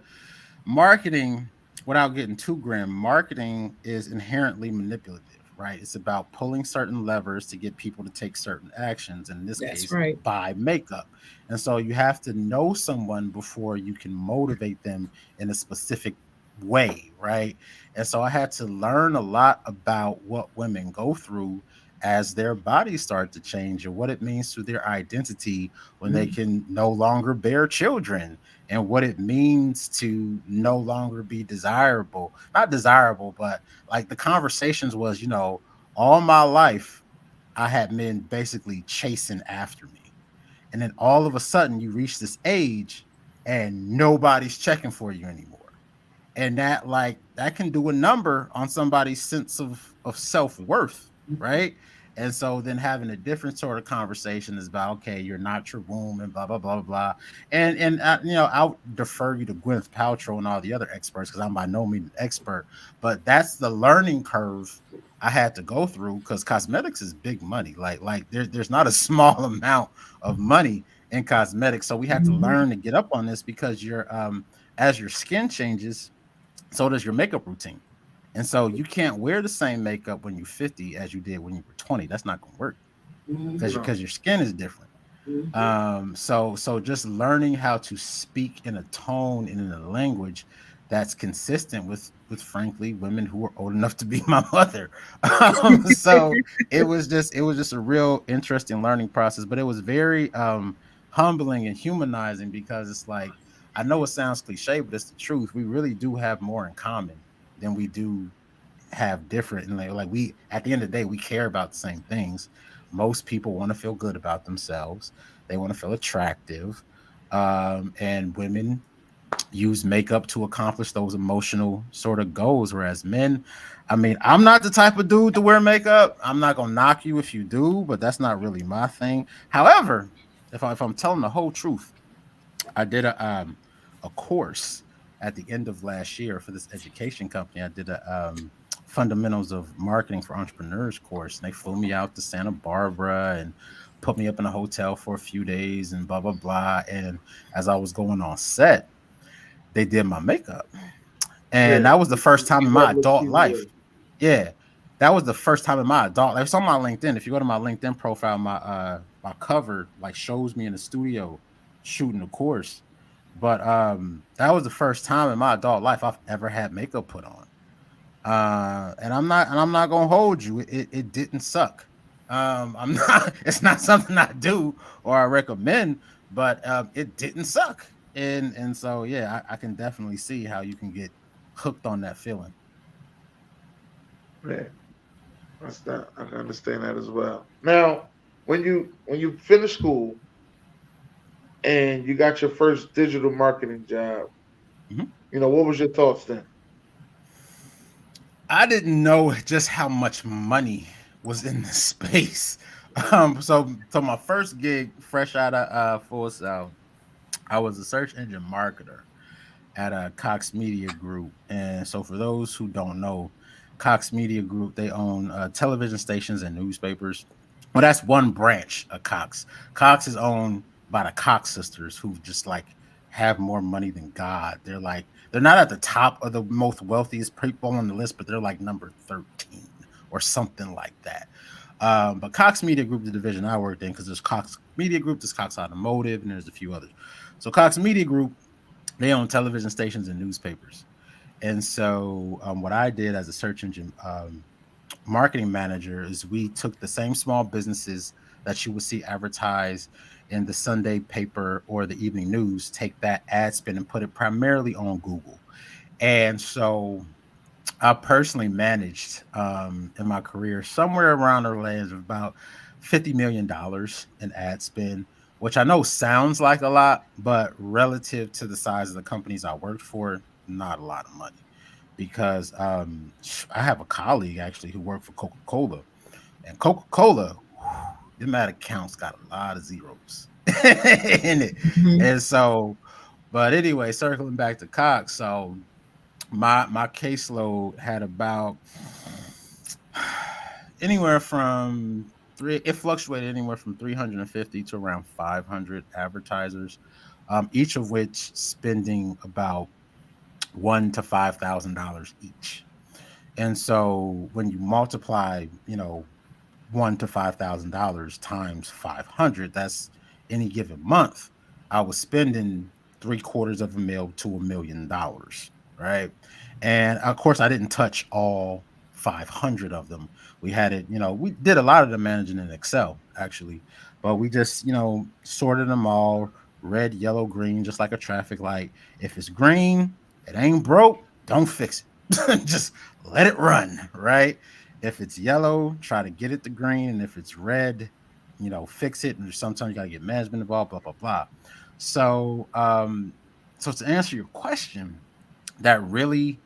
marketing, without getting too grim, marketing is inherently manipulative, right? It's about pulling certain levers to get people to take certain actions, in this That's case, right. buy makeup. And so you have to know someone before you can motivate them in a specific way, right? And so I had to learn a lot about what women go through as their bodies start to change and what it means to their identity when they can no longer bear children and what it means to no longer be desirable. Not desirable, but like the conversations was, all my life I had men basically chasing after me. And then all of a sudden you reach this age and nobody's checking for you anymore. And that can do a number on somebody's sense of self-worth, right? And so then having a different sort of conversation is about, okay, you're not your womb and blah blah blah blah. And I'll defer you to Gwyneth Paltrow and all the other experts because I'm by no means an expert, but that's the learning curve I had to go through because cosmetics is big money. Like there's not a small amount of money in cosmetics, so we had to learn to get up on this because as your skin changes, so does your makeup routine. And so you can't wear the same makeup when you're 50 as you did when you were 20. That's not going to work because no. your skin is different. So just learning how to speak in a tone and in a language that's consistent with frankly women who are old enough to be my mother. So it was just a real interesting learning process, but it was very humbling and humanizing because it's like I know it sounds cliche, but it's the truth. We really do have more in common than we do have different. And like we, at the end of the day, we care about the same things. Most people want to feel good about themselves. They want to feel attractive. And women use makeup to accomplish those emotional sort of goals. Whereas men, I mean, I'm not the type of dude to wear makeup. I'm not going to knock you if you do, but that's not really my thing. However, if I'm telling the whole truth, I did a course at the end of last year for this education company. I did a fundamentals of marketing for entrepreneurs course, and they flew me out to Santa Barbara and put me up in a hotel for a few days and blah blah blah. And as I was going on set, they did my makeup, and Yeah. that was the first time in my That look adult cute, life. Yeah, that was the first time in my adult life. It's on my LinkedIn. If you go to my LinkedIn profile, my cover like shows me in the studio shooting a course. But that was the first time in my adult life I've ever had makeup put on. And I'm not gonna hold you. It didn't suck. I'm not. It's not something I do or I recommend, but it didn't suck. And so yeah, I can definitely see how you can get hooked on that feeling. yeah. That's that. I can understand that as well. Now, when you finish school and you got your first digital marketing job, Mhm. what was your thoughts then? I didn't know just how much money was in the space. So my first gig, fresh out of Full Sail, I was a search engine marketer at a Cox Media Group. And so, for those who don't know, Cox Media Group, they own television stations and newspapers. Well, that's one branch of Cox. Cox is owned by the Cox sisters, who just like have more money than God. They're not at the top of the most wealthiest people on the list, but they're like number 13 or something like that. But Cox Media Group, the division I worked in, because there's Cox Media Group, there's Cox Automotive, and there's a few others. So Cox Media Group, they own television stations and newspapers. And so, what I did as a search engine marketing manager is we took the same small businesses that you would see advertised in the Sunday paper or the evening news, take that ad spend and put it primarily on Google. And so I personally managed in my career somewhere around the range of about $50 million in ad spend, which I know sounds like a lot, but relative to the size of the companies I worked for, not a lot of money. Because I have a colleague actually who worked for Coca Cola, and Coca Cola, them ad accounts got a lot of zeros in it. Mhm. And so, but anyway, circling back to Cox, so my caseload had about anywhere from three. It fluctuated anywhere from 350 to around 500 advertisers, each of which spending about $1,000 to $5,000 each. And so when you multiply, $1,000 to $5,000 times 500, that's any given month. I was spending three-quarters of a mil to $1 million, right? And of course, I didn't touch all 500 of them. We had it, we did a lot of the managing in Excel actually, but we just, sorted them all red, yellow, green, just like a traffic light. If it's green, it ain't broke, don't fix it. Just let it run, right? If it's yellow, try to get it to green. And if it's red, fix it. And sometimes you gotta get management involved, blah, blah, blah. So so to answer your question, that really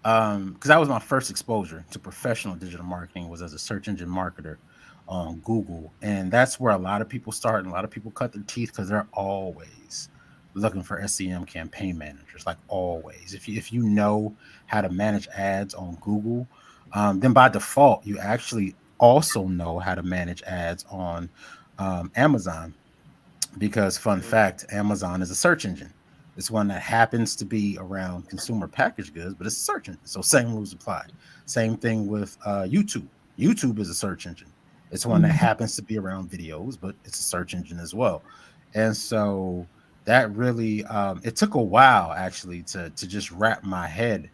because that was my first exposure to professional digital marketing was as a search engine marketer on Google. And that's where a lot of people start and a lot of people cut their teeth because they're always looking for SEM campaign managers, like always. If you know how to manage ads on Google, then by default you actually also know how to manage ads on Amazon, because fun fact, Amazon is a search engine. It's one that happens to be around consumer packaged goods, but it's a search engine. So same rules apply. Same thing with YouTube. YouTube is a search engine. It's one that Mhm. happens to be around videos, but it's a search engine as well. And so that really it took a while actually to just wrap my head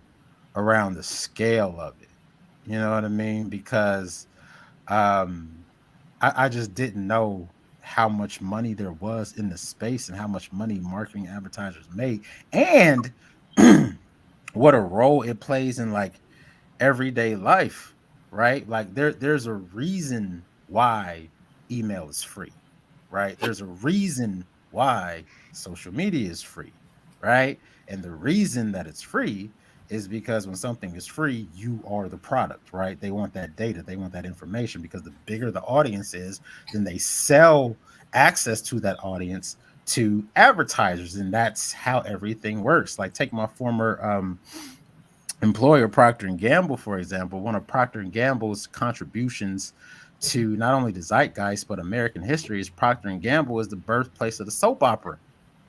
around the scale of it. You know what I mean? Because um I just didn't know how much money there was in the space and how much money marketing advertisers made, and what a role it plays in like everyday life, right? Like there's a reason why email is free, right? There's a reason why social media is free, right? And the reason that it's free is because when something is free, you are the product, right? They want that data, they want that information, because the bigger the audience is, then they sell access to that audience to advertisers, and that's how everything works. Like take my former employer Procter and Gamble, for example. One of Procter and Gamble's contributions to not only the zeitgeist but American history is Procter and Gamble is the birthplace of the soap opera,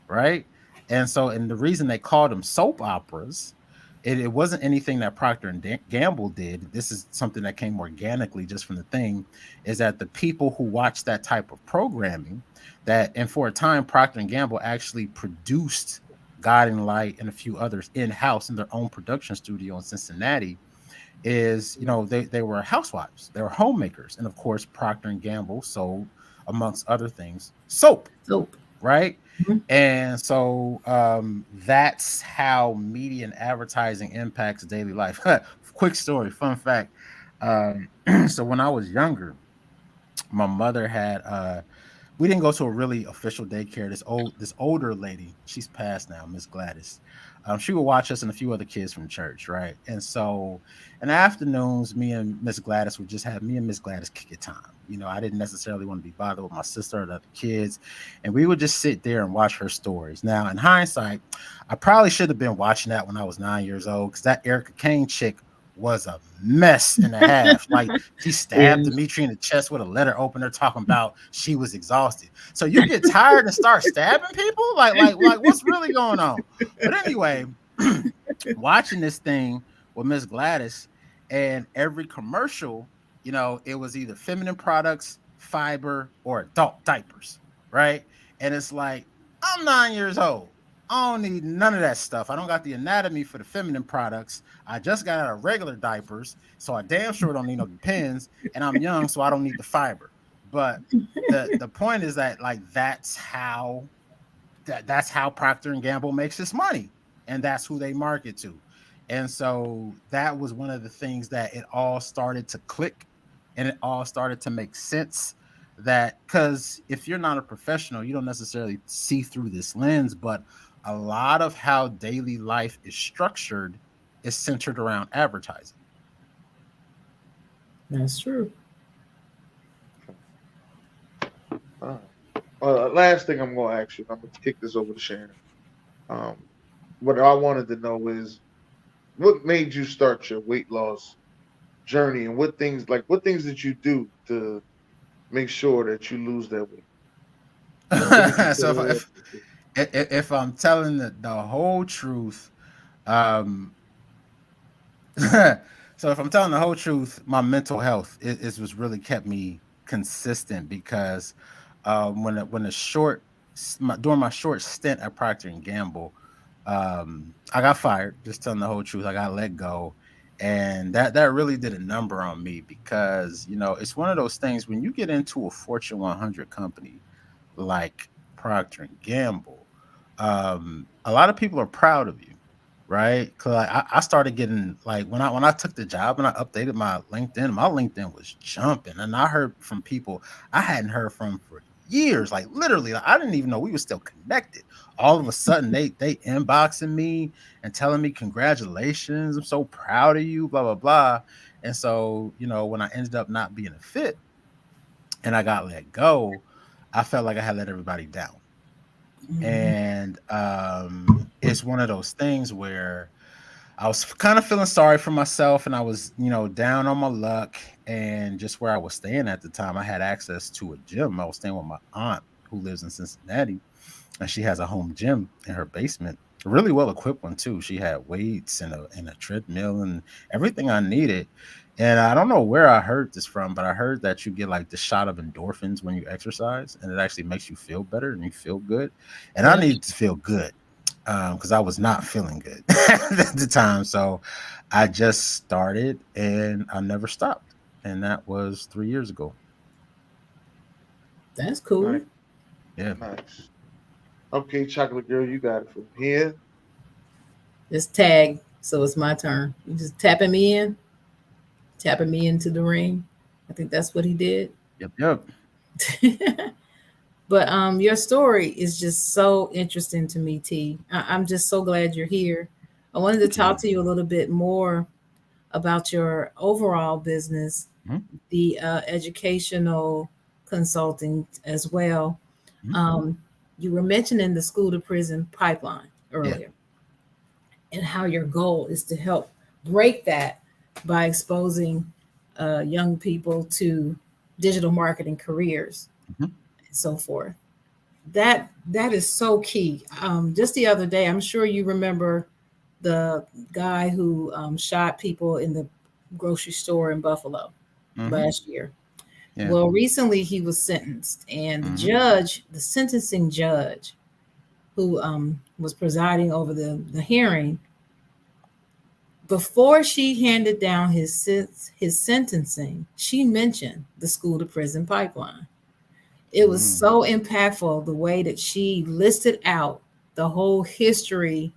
right? And so, and the reason they called them soap operas, it wasn't anything that Procter and Gamble did. This is something that came organically just from the thing, is that the people who watched that type of programming, that and for a time Procter and Gamble actually produced Guiding Light and a few others in house in their own production studio in Cincinnati. Is they were housewives, they were homemakers, and of course Procter and Gamble sold, amongst other things, soap, Soap. right? Mhm. And so that's how media and advertising impacts daily life. Quick story, fun fact. So when I was younger, my mother had we didn't go to a really official daycare. This older lady, she's passed now, Miss Gladys. She would watch us and a few other kids from church, right? And so in the afternoons, me and Miss Gladys would just have me and Miss Gladys kick it time. I didn't necessarily want to be bothered with my sister or the other kids, and we would just sit there and watch her stories. Now, in hindsight, I probably should have been watching that when I was 9 years old, because that Erica Kane chick was a mess and a half. Like, she stabbed Dimitri in the chest with a letter opener, talking about she was exhausted. So you get tired and start stabbing people? Like what's really going on? But anyway, watching this thing with Miss Gladys, and every commercial, it was either feminine products, fiber, or adult diapers, right? And it's like, I'm 9 years old. I don't need none of that stuff. I don't got the anatomy for the feminine products. I just got out of regular diapers, so I damn sure don't need no pins. And I'm young, so I don't need the fiber. But the point is that, like, that's how Procter and Gamble makes its money, and that's who they market to. And so that was one of the things that it all started to click, and it all started to make sense. That, because if you're not a professional, you don't necessarily see through this lens, but a lot of how daily life is structured is centered around advertising. That's true. Last thing I'm going to ask you, I'm going to kick this over to Sharon. What I wanted to know is, what made you start your weight loss journey, and what things did you do to make sure that you lose that weight? So if I'm telling the whole truth, so if I'm telling the whole truth, my mental health is was really kept me consistent, because during my short stint at Procter and Gamble, I got fired. Just telling the whole truth, I got let go, and that really did a number on me, because it's one of those things when you get into a Fortune 100 company like Procter and Gamble. A lot of people are proud of you, right? Because I started getting, like, when I took the job and I updated my LinkedIn was jumping, and I heard from people I hadn't heard from for years. Like, literally, I didn't even know we were still connected. All of a sudden, they inboxing me and telling me, congratulations, I'm so proud of you, blah blah blah. And so, when I ended up not being a fit and I got let go, I felt like I had let everybody down. And it's one of those things where I was kind of feeling sorry for myself, and I was, down on my luck. And just where I was staying at the time, I had access to a gym. I was staying with my aunt, who lives in Cincinnati, and she has a home gym in her basement, a really well equipped one too. She had weights and a treadmill and everything I needed. And I don't know where I heard this from, but I heard that you get like the shot of endorphins when you exercise, and it actually makes you feel better and you feel good. And I needed to feel good, because I was not feeling good at the time. So I just started, and I never stopped. And that was 3 years ago. That's cool. Nice. Yeah. Nice. Okay, Chocolate Girl, you got it from here. Just tag. So it's my turn. You just tapping me into the ring. I think that's what he did. Yep. But your story is just so interesting to me, T. I'm just so glad you're here. I wanted to talk to you a little bit more about your overall business, the educational consulting as well. You were mentioning the school to prison pipeline earlier, and how your goal is to help break that by exposing young people to digital marketing careers and so forth. That is so key. Just the other day, I'm sure you remember the guy who shot people in the grocery store in Buffalo last year. Yeah. Well, recently he was sentenced, and the sentencing judge who was presiding over the hearing, before she handed down his sentencing, she mentioned the school to prison pipeline. It was so impactful, the way that she listed out the whole history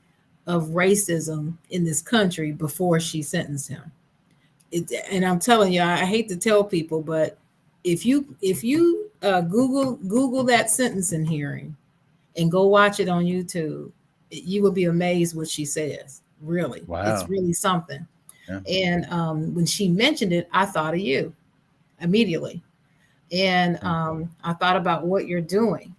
of racism in this country before she sentenced him. And I'm telling you, I hate to tell people, but if you Google that sentencing hearing and go watch it on YouTube. You will be amazed what she says. Really, it's Wow. really something. Yeah. And when she mentioned it, I thought of you immediately, and Yeah. I thought about what you're doing.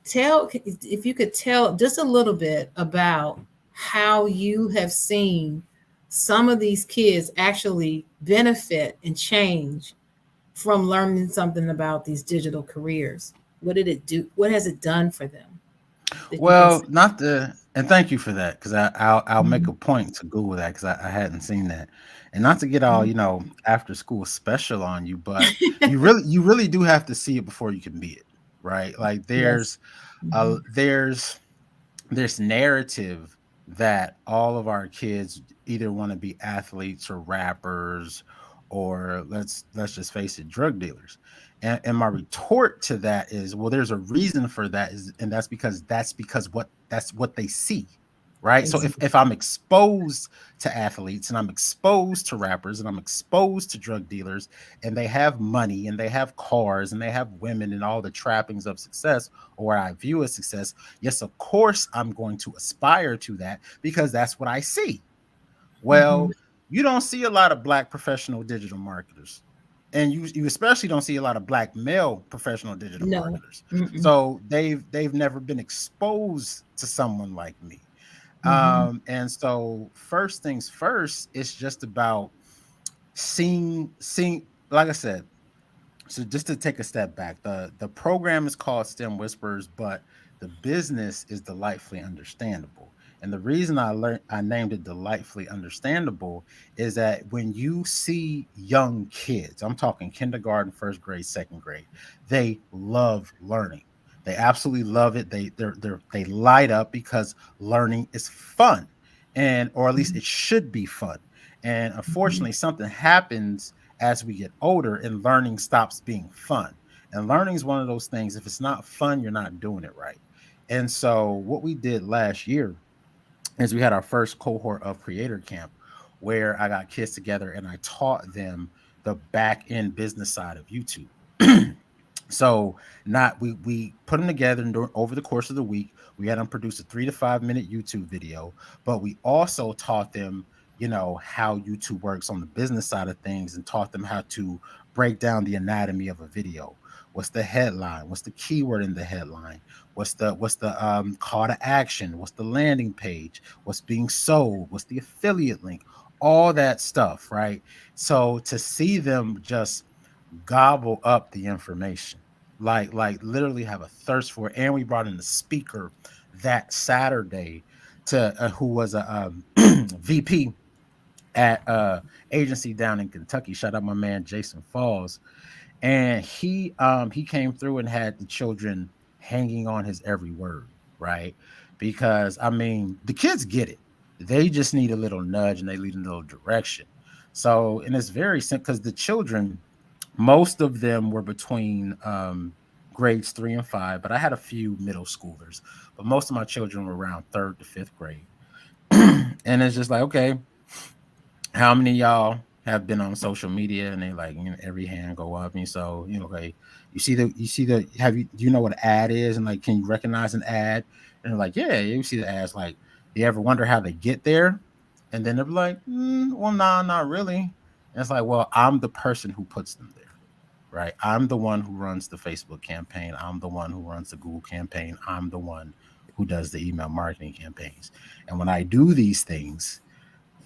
Tell if you could tell just a little bit about how you have seen some of these kids actually benefit and change from learning something about these digital careers. What did it do? What has it done for them that you can Well, see? not the and thank you for that because I'll make Mhm. a point to Google that because I hadn't seen that, and not to get all after school special on you, but you really do have to see it before you can be it, right? Like Yes. uh Mhm. there's this narrative that all of our kids either want to be athletes or rappers or let's just face it, drug dealers. And my retort to that is, well, there's a reason for that, is and that's because that's what they see. Right. So Exactly. if I'm exposed to athletes and I'm exposed to rappers and I'm exposed to drug dealers and they have money and they have cars and they have women and all the trappings of success, or what I view as success, yes, of course, I'm going to aspire to that because that's what I see. Mhm. Well, you don't see a lot of black professional digital marketers. And you especially don't see a lot of black male professional digital No. marketers. Mm-mm. So they've never been exposed to someone like me. Mhm. And so first things first, it's just about seeing, like I said, so just to take a step back, the program is called STEM Whispers, but the business is delightfully understandable. And the reason I named it delightfully understandable is that when you see young kids, I'm talking kindergarten, first grade, second grade, they love learning. They absolutely love it. They light up because learning is fun, and or at least Mhm. it should be fun. And Mhm. unfortunately, something happens as we get older and learning stops being fun. And learning is one of those things. If it's not fun, you're not doing it right. And so what we did last year is we had our first cohort of creator camp where I got kids together and I taught them the back end business side of YouTube. So not we put them together and over the course of the week, we had them produce a 3 to 5 minute YouTube video, but we also taught them, how YouTube works on the business side of things and taught them how to break down the anatomy of a video. What's the headline? What's the keyword in the headline? What's the call to action? What's the landing page? What's being sold? What's the affiliate link? All that stuff, right? So to see them just gobble up the information, like literally have a thirst for it. And we brought in the speaker that Saturday to who was a VP at agency down in Kentucky. Shout out my man Jason Falls. And he came through and had the children hanging on his every word, right? Because I mean the kids get it, they just need a little nudge and they need a little direction. So, and it's very simple because the children, most of them were between grades 3 and 5, but I had a few middle schoolers, but most of my children were around third to fifth grade. And it's just like, okay, how many of y'all have been on social media? And they like, every hand go up. And so, okay, you see the have you do you know what an ad is? And like, can you recognize an ad? And they're like, yeah, you see the ads. Like, do you ever wonder how they get there? And then they're like, well, nah, not really. And it's like, well, I'm the person who puts them there, right? I'm the one who runs the Facebook campaign. I'm the one who runs the Google campaign. I'm the one who does the email marketing campaigns. And when I do these things,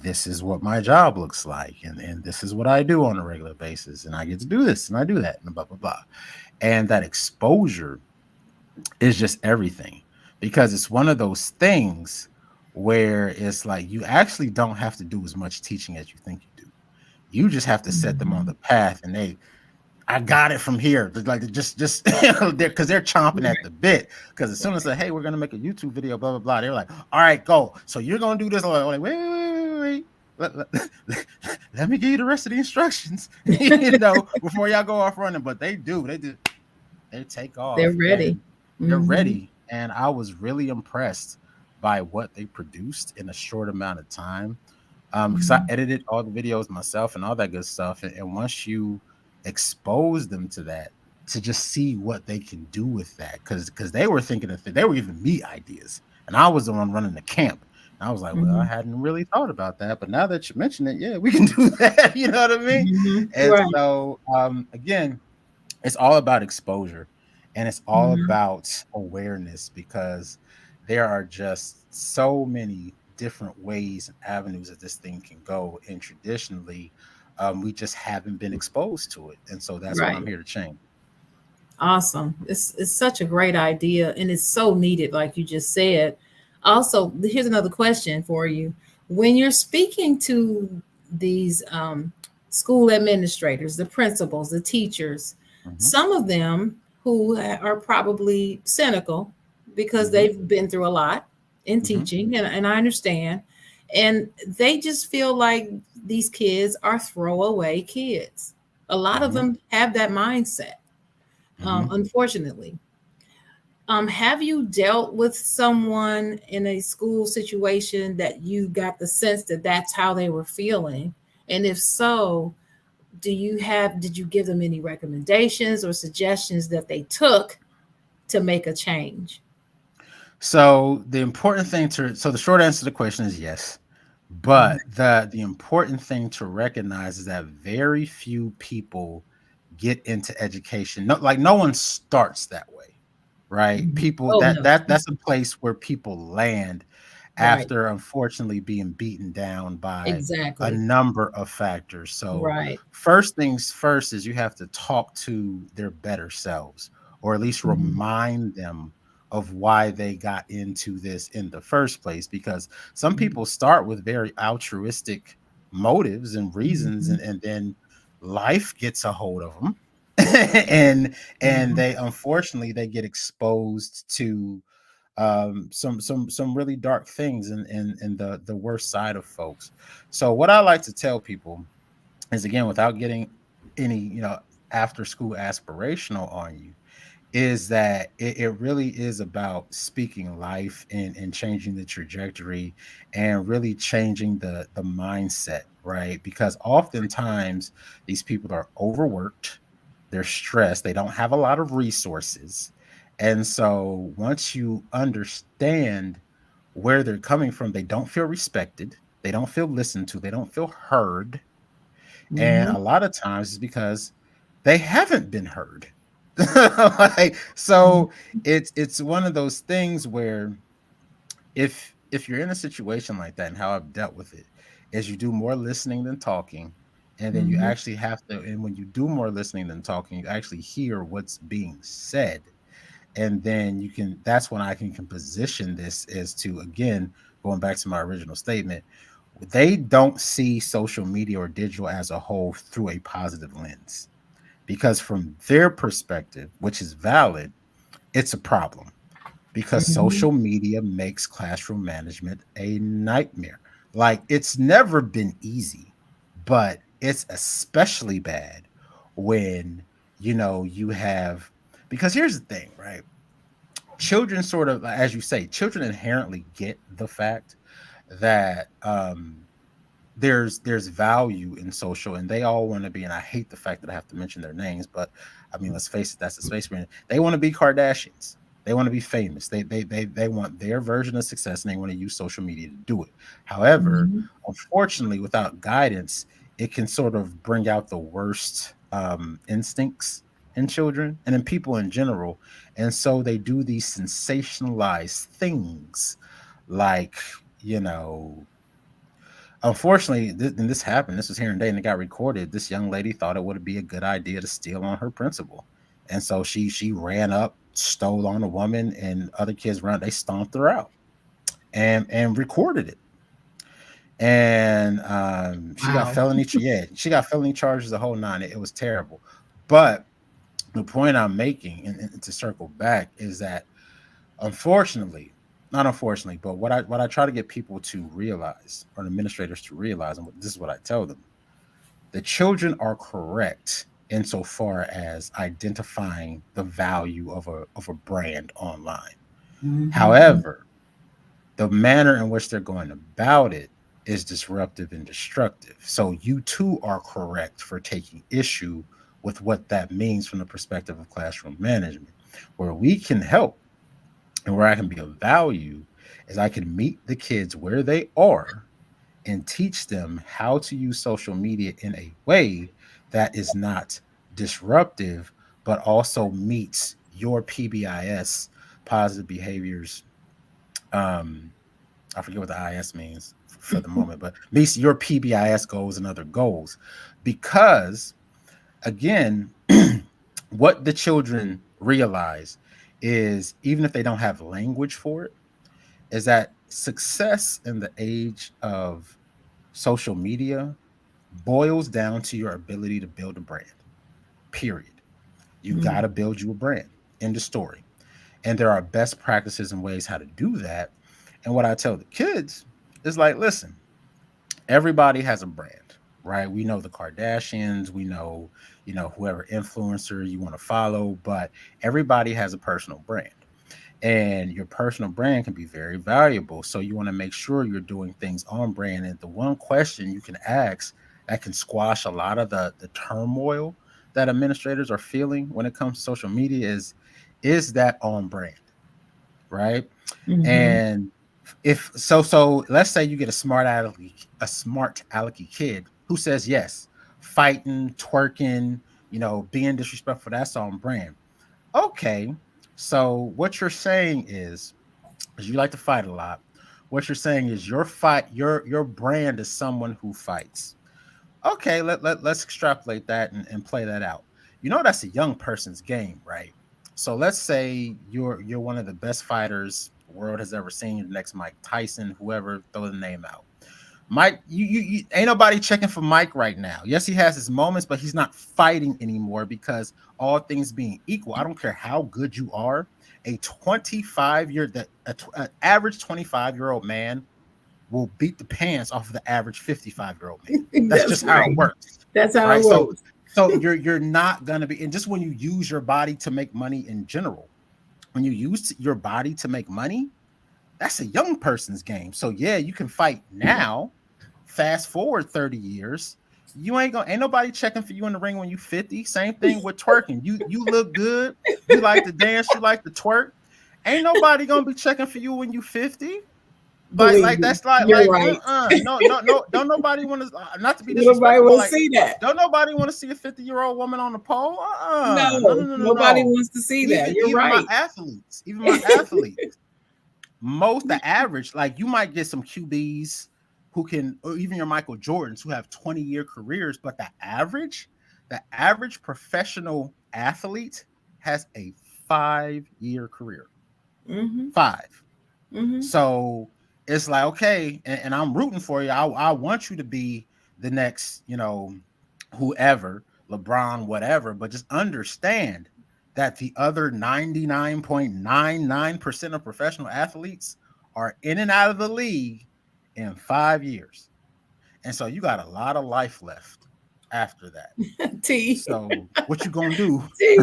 this is what my job looks like. And this is what I do on a regular basis. And I get to do this and I do that and blah, blah, blah. And that exposure is just everything because it's one of those things where it's like you actually don't have to do as much teaching as you think you do. You just have to set them on Mhm. the path and I got it from here. Like just because they're chomping at Right. the bit. Because as soon as I say, hey, we're gonna make a YouTube video, blah blah blah, they're like, all right, go. So you're gonna do this. I'm like, wait. Let me give you the rest of the instructions, before y'all go off running. But they take They're off ready. and they're Hmm. ready. And I was really impressed by what they produced in a short amount of time. Because I Hmm. edited all the videos myself and all that good stuff. And once you expose them to that, to just see what they can do with that, because they were thinking of they were giving me ideas, and I was the one running the camp. And I was like, well, I Mhm. hadn't really thought about that, but now that you mention it, yeah, we can do that. You know what I mean? Mhm. And Right. so, again, it's all about exposure, and it's all Mhm. about awareness, because there are just so many different ways and avenues that this thing can go, and traditionally, we just haven't been exposed to it, and so that's what I'm Right. here to change. Awesome. It's such a great idea and it's so needed, like you just said. Also, here's another question for you. When you're speaking to these school administrators, the principals, the teachers, Hmm. some of them who are probably cynical because Hmm. they've been through a lot in Hmm. teaching, and I understand. And they just feel like these kids are throwaway kids. A lot of Hmm. them have that mindset, Hmm. unfortunately. Have you dealt with someone in a school situation that you got the sense that that's how they were feeling? And if so, did you give them any recommendations or suggestions that they took to make a change? So the short answer to the question is yes. Mhm. But the important thing to recognize is that very few people get into education. No, like no one starts that way, right? Mhm. People Oh no. that's a place where people land Right. after unfortunately being beaten down by a Exactly. number of factors. So Right. first things first is you have to talk to their better selves, or at least Mhm. remind them of why they got into this in the first place, because some Mhm. people start with very altruistic motives and reasons, Mhm. and then life gets a hold of them and Mhm. they unfortunately they get exposed to some really dark things, and the worst side of folks. So what I like to tell people is, again, without getting any after school aspirational on you, is that it really is about speaking life and changing the trajectory, and really changing the mindset, right? Because oftentimes these people are overworked, they're stressed, they don't have a lot of resources. And so once you understand where they're coming from, they don't feel respected, they don't feel listened to, they don't feel heard. And Mhm. a lot of times it's because they haven't been heard. Like, Mhm. so it's one of those things where if you're in a situation like that, and how I've dealt with it is you do more listening than talking, and then you Mhm. actually have to, and when you do more listening than talking, you actually hear what's being said. And then that's when I can position this as to, again, going back to my original statement, they don't see social media or digital as a whole through a positive lens, because from their perspective, which is valid, it's a problem, because Mhm. social media makes classroom management a nightmare. Like, it's never been easy, but it's especially bad when you have, because here's the thing, right? Children sort of, as you say, children inherently get the fact that there's value in social, and they all want to be, and I hate the fact that I have to mention their names, but I mean, let's face it, that's the space we're in. They want to be Kardashians, they want to be famous, they want their version of success, and they want to use social media to do it. However, Mhm. unfortunately, without guidance, it can sort of bring out the worst instincts in children and in people in general. And so they do these sensationalized things, like, you know unfortunately, and this happened. This was here and day, and it got recorded. This young lady thought it would be a good idea to steal on her principal, and so she ran up, stole on a woman, and other kids around. They stomped her out and recorded it. And she got Wow. she got felony charges, the whole nine. It was terrible. But the point I'm making, and to circle back, is that unfortunately, not unfortunately, but what I try to get people to realize, or administrators to realize, and this is what I tell them: the children are correct insofar as identifying the value of a brand online. Mhm. However, the manner in which they're going about it is disruptive and destructive. So you too are correct for taking issue with what that means from the perspective of classroom management. Where we can help and where I can be of value is I can meet the kids where they are and teach them how to use social media in a way that is not disruptive, but also meets your PBIS, positive behaviors. Um, I forget what the IS means for the moment, but meets your PBIS goals and other goals. Because again, what the children realize is even if they don't have language for it, is that success in the age of social media boils down to your ability to build a brand. Period. You got to build you a brand. End of story. And there are best practices and ways how to do that. And what I tell the kids is like, listen, everybody has a brand, right? We know the Kardashians, we know, whoever influencer you want to follow, but everybody has a personal brand. And your personal brand can be very valuable. So you want to make sure you're doing things on brand. And the one question you can ask that can squash a lot of the turmoil that administrators are feeling when it comes to social media is that on brand, right? Mm-hmm. And if so let's say you get a smart alecky kid who says yes, fighting, twerking, being disrespectful, that's on brand. Okay, so what you're saying is, because you like to fight a lot, what you're saying is your brand is someone who fights. Okay, let's extrapolate that and play that out. That's a young person's game, right? So let's say you're one of the best fighters the world has ever seen. You're the next Mike Tyson, whoever, throw the name out. Mike, you ain't nobody checking for Mike right now. Yes, he has his moments, but he's not fighting anymore because all things being equal, I don't care how good you are. A an average 25-year-old man will beat the pants off of the average 55-year-old man. That's That's just how it right. works, That's how it right? So works. you're not gonna be, and just when you use your body to make money in general, when you use your body to make money, that's a young person's game. So yeah, you can fight now. Fast forward 30 years, ain't nobody checking for you in the ring when you 50. Same thing with twerking. You look good, you like to dance, you like to twerk. Ain't nobody gonna be checking for you when you 50. Believe Like me, that's like you're like right. no, don't nobody want to, not to be Nobody disrespectful, but will like see that. don't nobody want to see a 50-year-old woman on the pole. No, No, no, no, no, nobody no. wants to see that. even You're even my right. athletes even my athletes most the average, like you might get some QBs who can, or even your Michael Jordans who have 20-year careers, but the average professional athlete has a 5-year career. Mm-hmm. Five. Mm-hmm. So it's like, okay, and I'm rooting for you. I want you to be the next, whoever, LeBron, whatever, but just understand that the other 99.99% of professional athletes are in and out of the league in 5 years. And so you got a lot of life left after that. T. So what you gonna do? T.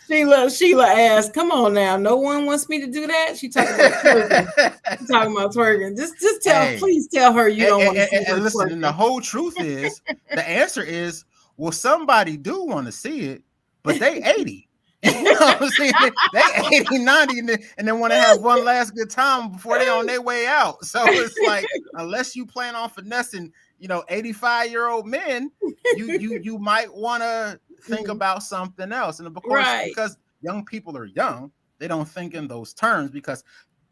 Sheila asked, "Come on now, no one wants me to do that." She talking about twerking. She talking about twerking. Just Hey, please tell her you don't want to see her and listen, and the twerking. whole truth is, the answer is, well, somebody do want to see it, but they 80. You know what I'm saying? They 80, 90, and then want to have one last good time before they on their way out. So it's like, unless you plan on finessing, 85-year-old men, you might want to think about something else. And of course, Right, because young people are young, they don't think in those terms, because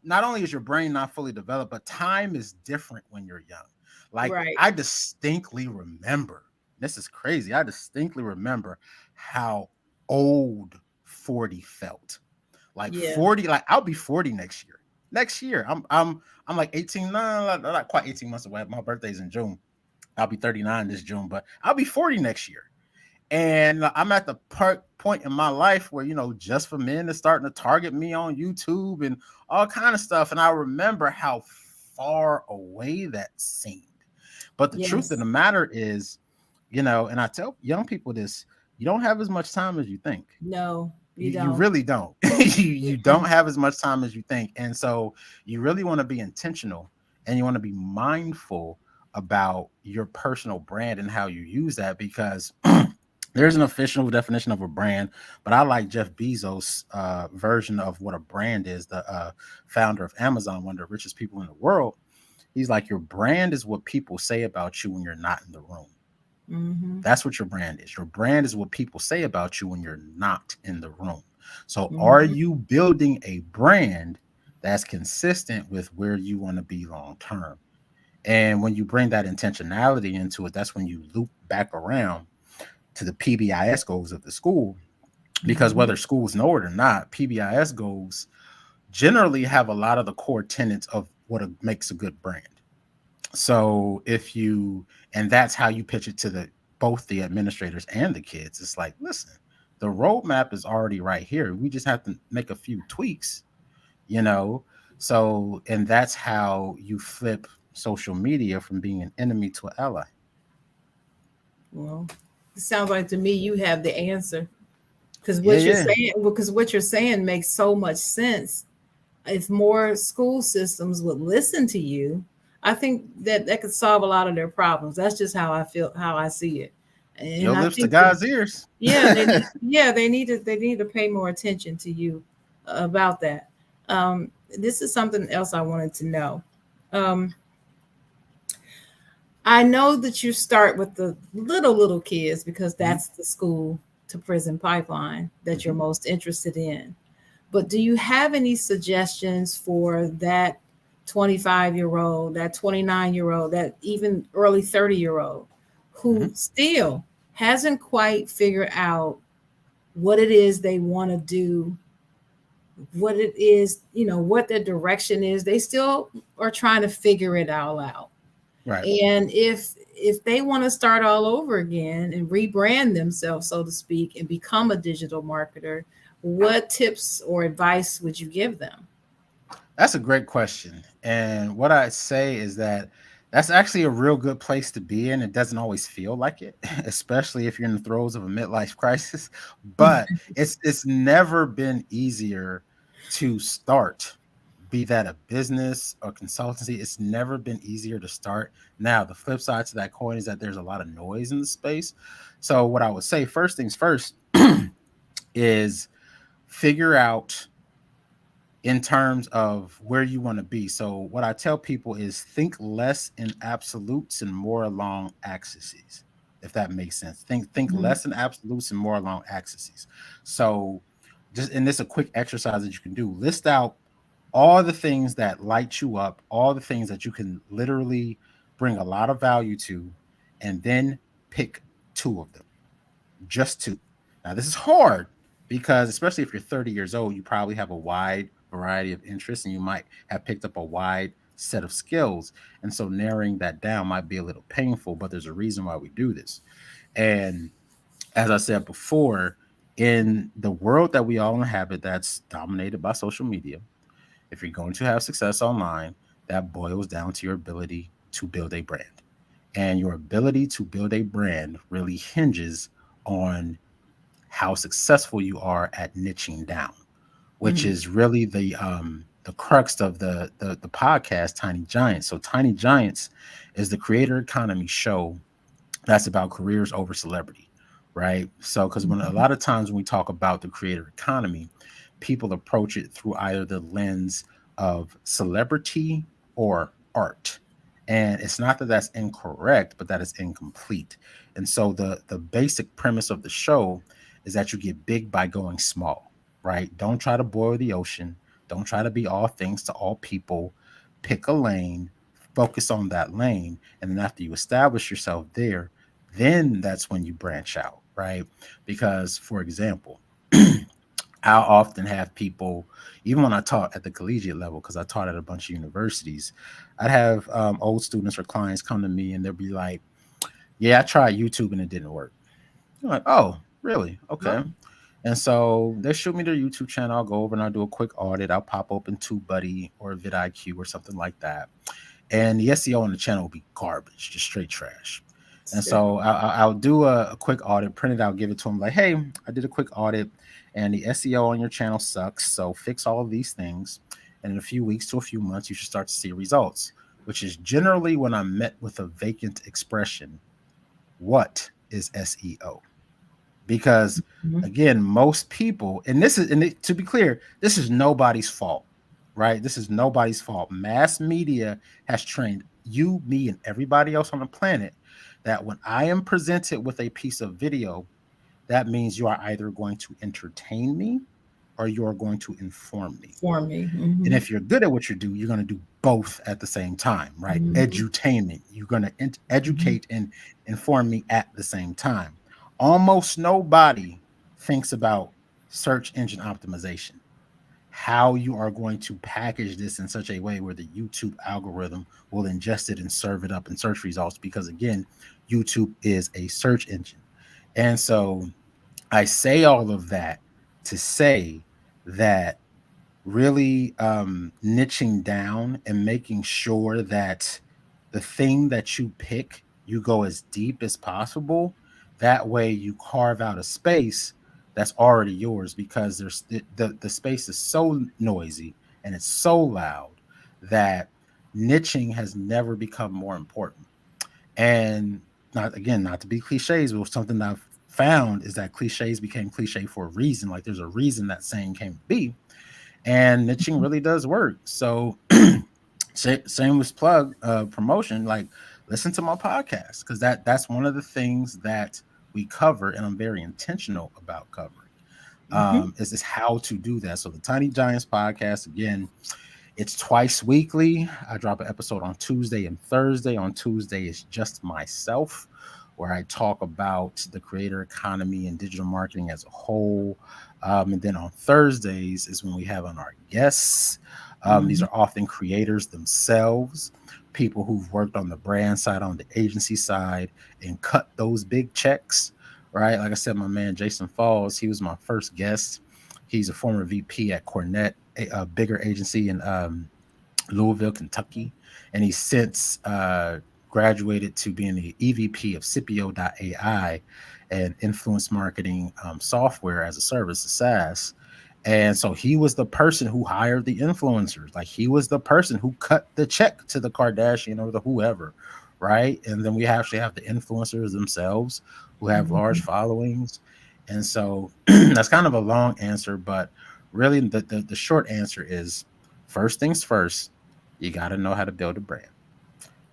not only is your brain not fully developed, but time is different when you're young. Like right. I distinctly remember, this is crazy. I distinctly remember how old 40 felt. Like Yeah. 40, like I'll be 40 next year. Next year, I'm like 18, no, not quite 18 months away. My birthday's in June. I'll be 39 this June, but I'll be 40 next year. And I'm at the point in my life where, Just for Men is starting to target me on YouTube and all kind of stuff. And I remember how far away that seemed. But the truth of Yes. the matter is, and I tell young people this, you don't have as much time as you think. No, you You don't. really don't. You don't have as much time as you think. And so you really want to be intentional and you want to be mindful about your personal brand and how you use that, because There's an official definition of a brand, but I like Jeff Bezos' version of what a brand is. The founder of Amazon, one of the richest people in the world. He's like, your brand is what people say about you when you're not in the room. Mm-hmm. That's what your brand is. Your brand is what people say about you when you're not in the room. So, are Mm-hmm. you building a brand that's consistent with where you want to be long term? And when you bring that intentionality into it, that's when you loop back around to the PBIS goals of the school. Because Mm-hmm. whether schools know it or not, PBIS goals generally have a lot of the core tenets of what makes a good brand. So if you, and that's how you pitch it to the both the administrators and the kids. It's like, listen, the roadmap is already right here. We just have to make a few tweaks, you know. So, and that's how you flip social media from being an enemy to an ally. Well, it sounds like to me you have the answer because Yeah, what you're yeah. saying, because what you're saying makes so much sense. If more school systems would listen to you, I think that that could solve a lot of their problems. That's just how I feel, how I see it. And Your I lips to think that, God's ears. yeah, they need to pay more attention to you about that. This is something else I wanted to know. Um, I know that you start with the little kids because Mhm, that's the school to prison pipeline that you're mhm. most interested in. But do you have any suggestions for that 25-year-old, that 29-year-old, that even early 30-year-old who Mhm. still hasn't quite figured out what it is they want to do, what it is, what their direction is? They still are trying to figure it all out. Right. And if they want to start all over again and rebrand themselves, so to speak, and become a digital marketer, what tips or advice would you give them? That's a great question. And what I say is that that's actually a real good place to be in. It doesn't always feel like it, especially if you're in the throes of a midlife crisis. But it's never been easier to start, be that a business or consultancy. It's never been easier to start. Now, the flip side to that coin is that there's a lot of noise in the space. So what I would say, first things first, is figure out in terms of where you want to be. So what I tell people is think less in absolutes and more along axes, if that makes sense. Think Mhm. less in absolutes and more along axes. So just and this a quick exercise that you can do. List out all the things that light you up, all the things that you can literally bring a lot of value to, and then pick two of them, just two. Now, this is hard because, especially if you're 30 years old, you probably have a wide variety of interests and you might have picked up a wide set of skills. And so, narrowing that down might be a little painful, but there's a reason why we do this. And as I said before, in the world that we all inhabit that's dominated by social media, if you're going to have success online, that boils down to your ability to build a brand. And your ability to build a brand really hinges on how successful you are at niching down, which Mhm. is really the crux of the podcast Tiny Giants. So Tiny Giants is the creator economy show that's about careers over celebrity, right? So because when a Mhm. lot of times when we talk about the creator economy, people approach it through either the lens of celebrity or art. And it's not that that's incorrect, but that is incomplete. And so the basic premise of the show is that you get big by going small, right? Don't try to boil the ocean. Don't try to be all things to all people. Pick a lane, focus on that lane, and then after you establish yourself there, then that's when you branch out, right? Because, for example, I'll often have people, even when I taught at the collegiate level, because I taught at a bunch of universities, I'd have old students or clients come to me and they'll be like, yeah, I tried YouTube and it didn't work. I'm like, oh, really? Okay. Oh, And so they shoot me their YouTube channel. I'll go over and I'll do a quick audit. I'll pop open TubeBuddy or vidIQ or something like that. And the SEO on the channel will be garbage, just straight trash. And sure. so I'll do a quick audit, print it out, give it to them like, hey, I did a quick audit and the SEO on your channel sucks. So fix all of these things. And in a few weeks to a few months, you should start to see results, which is generally when I'm met with a vacant expression. What is SEO? because Mhm. again, most people, and this is, and to be clear, this is nobody's fault, right? This is nobody's fault. Mass media has trained you, me, and everybody else on the planet that when I am presented with a piece of video, that means you are either going to entertain me or you are going to inform me. For me. And if you're good at what you do, you're going to do both at the same time, right? Edutainment. You're going to educate and inform me at the same time. Almost nobody thinks about search engine optimization, how you are going to package this in such a way where the YouTube algorithm will ingest it and serve it up in search results. Because again, YouTube is a search engine. And so I say all of that to say that really niching down and making sure that the thing that you pick, you go as deep as possible. That way you carve out a space that's already yours, because the space is so noisy and it's so loud that niching has never become more important. And not to be cliches, but something that I've found is that cliches became cliche for a reason. Like there's a reason that saying came to be, and niching really does work. So same with plug promotion. Like listen to my podcast, because that's one of the things that we cover, and I'm very intentional about covering. Is this how to do that? So the Tiny Giants podcast, again, it's twice weekly. I drop an episode on Tuesday and Thursday. On Tuesday is just myself, where I talk about the creator economy and digital marketing as a whole. And then on Thursdays is when we have on our guests. These are often creators themselves, people who've worked on the brand side, on the agency side, and cut those big checks, right? Like I said, my man Jason Falls, he was my first guest. He's a former VP at Cornett, a bigger agency in Louisville, Kentucky, and he's since graduated to being the EVP of Scipio.ai and influence marketing software as a service, a SaaS. And so he was the person who hired the influencers. Like he was the person who cut the check to the Kardashian or the whoever, right? And then we actually have the influencers themselves who have large followings. And so that's kind of a long answer, but really the short answer is, first things first, you got to know how to build a brand.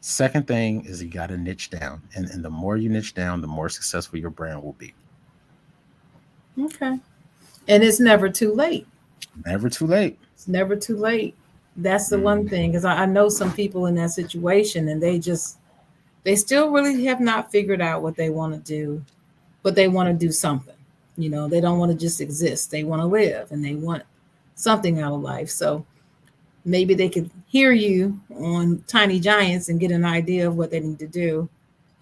Second thing is you got to niche down. And the more you niche down, the more successful your brand will be. Okay. And it's never too late. Never too late. It's never too late. That's the one thing, because I know some people in that situation, and they still really have not figured out what they want to do, but they want to do something. You know, they don't want to just exist. They want to live, and they want something out of life. So maybe they could hear you on Tiny Giants and get an idea of what they need to do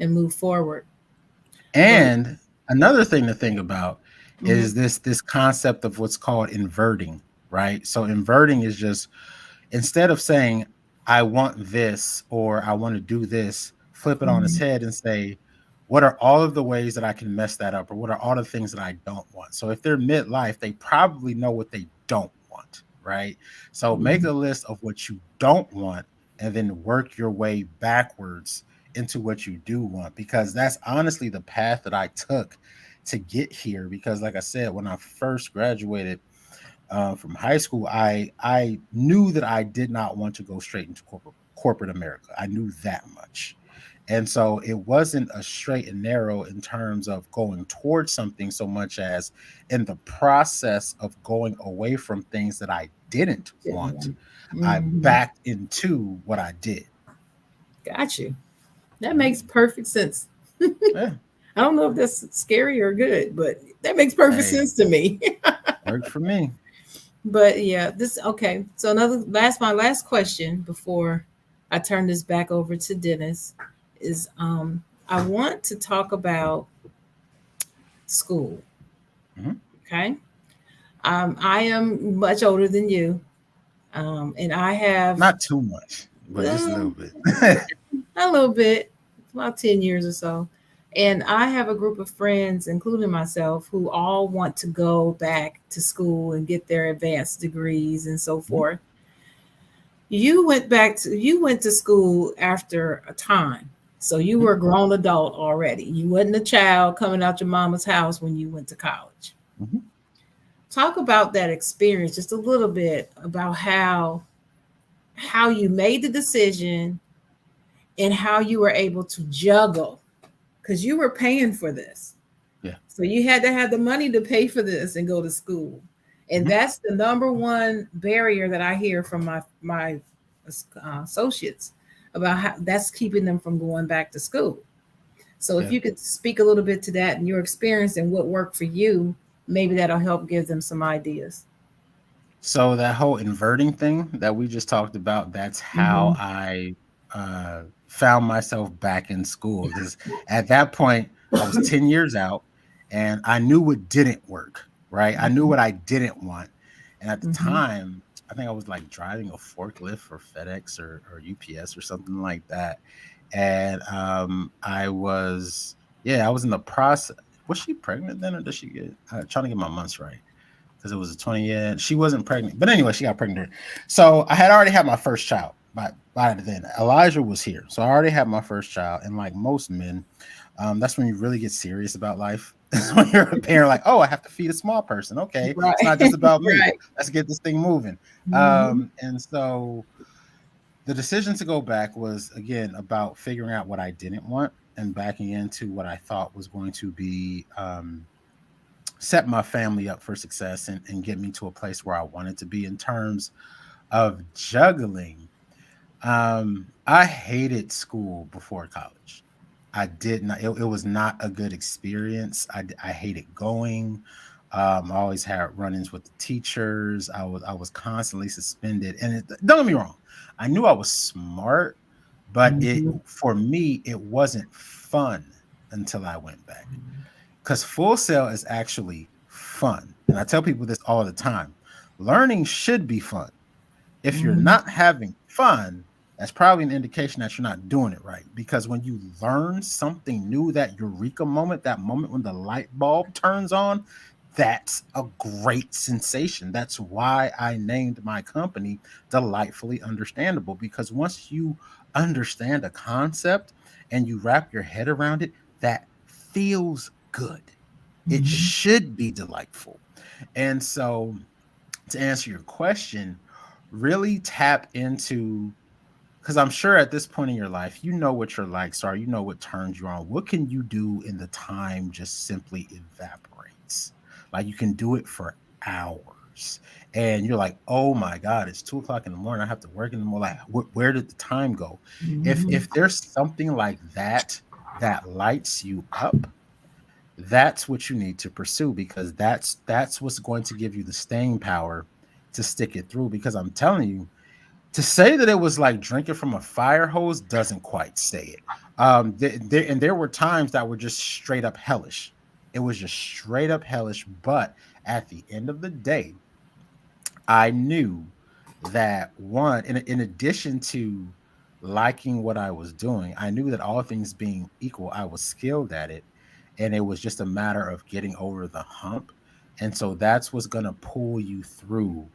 and move forward. And another thing to think about is this concept of what's called inverting, right? So inverting is just, instead of saying I want this or I want to do this, flip it on its head and say, what are all of the ways that I can mess that up, or what are all the things that I don't want? So if they're midlife, they probably know what they don't want, right? So make a list of what you don't want and then work your way backwards into what you do want, because that's honestly the path that I took to get here. Because like I said, when I first graduated from high school, I knew that I did not want to go straight into corporate America. I knew that much. And so it wasn't a straight and narrow in terms of going towards something, so much as in the process of going away from things that I didn't want, I backed into what I did. Got you. That makes perfect sense. Yeah. I don't know if that's scary or good, but that makes perfect sense to me. Worked for me. But yeah, okay. So my last question before I turn this back over to Dennis is I want to talk about school. Okay. I am much older than you. And I have not too much, but just a little bit. A little bit, about 10 years or so. And I have a group of friends, including myself, who all want to go back to school and get their advanced degrees and so forth. You went to school after a time. So you were a grown adult already. You wasn't a child coming out your mama's house when you went to college. Mhm. Talk about that experience just a little bit about how you made the decision and how you were able to juggle because you were paying for this. Yeah. So you had to have the money to pay for this and go to school. And Mhm. that's the number one barrier that I hear from my associates about how that's keeping them from going back to school. So if Yeah. you could speak a little bit to that and your experience and what worked for you, maybe that'll help give them some ideas. So that whole inverting thing that we just talked about, that's how Mm-hmm. I found myself back in school. Because at that point, I was 10 years out and I knew what didn't work, right? I knew what I didn't want. And at the Mm-hmm. time, I think I was like driving a forklift for FedEx or UPS or something like that. And I was, yeah, I was in the process. Was she pregnant then or did she get, trying to get my months right? Because it was a 20 year. She wasn't pregnant, but anyway, she got pregnant. So I had already had my first child by then. Elijah was here, so I already had my first child. And like most men, that's when you really get serious about life. When you're a parent, like, oh, I have to feed a small person. Okay, Right. it's not just about me. Right. Let's get this thing moving. Mm-hmm. And so the decision to go back was again about figuring out what I didn't want and backing into what I thought was going to be set my family up for success and get me to a place where I wanted to be in terms of juggling. I hated school before college. I did not. It was not a good experience. I hated going. I always had run-ins with the teachers. I was constantly suspended. And don't get me wrong, I knew I was smart, but it Mm-hmm. for me it wasn't fun until I went back because Full Sail is actually fun. And I tell people this all the time. Learning should be fun. If you're Mm-hmm. not having fun, that's probably an indication that you're not doing it right. Because when you learn something new, that eureka moment, that moment when the light bulb turns on, that's a great sensation. That's why I named my company Delightfully Understandable. Because once you understand a concept and you wrap your head around it, that feels good. It Mm-hmm. should be delightful. And so, to answer your question, really tap into because I'm sure at this point in your life, you know what your likes are, you know what turns you on. What can you do in the time just simply evaporates? Like you can do it for hours. And you're like, oh my God, it's 2 o'clock in the morning. I have to work in the morning. Like, where did the time go? If there's something like that that lights you up, that's what you need to pursue because that's what's going to give you the staying power to stick it through. Because I'm telling you, to say that it was like drinking from a fire hose doesn't quite say it. There were times that were just straight up hellish. It was just straight up hellish. But at the end of the day, I knew that one, in addition to liking what I was doing, I knew that all things being equal, I was skilled at it. And it was just a matter of getting over the hump. And so that's what's going to pull you through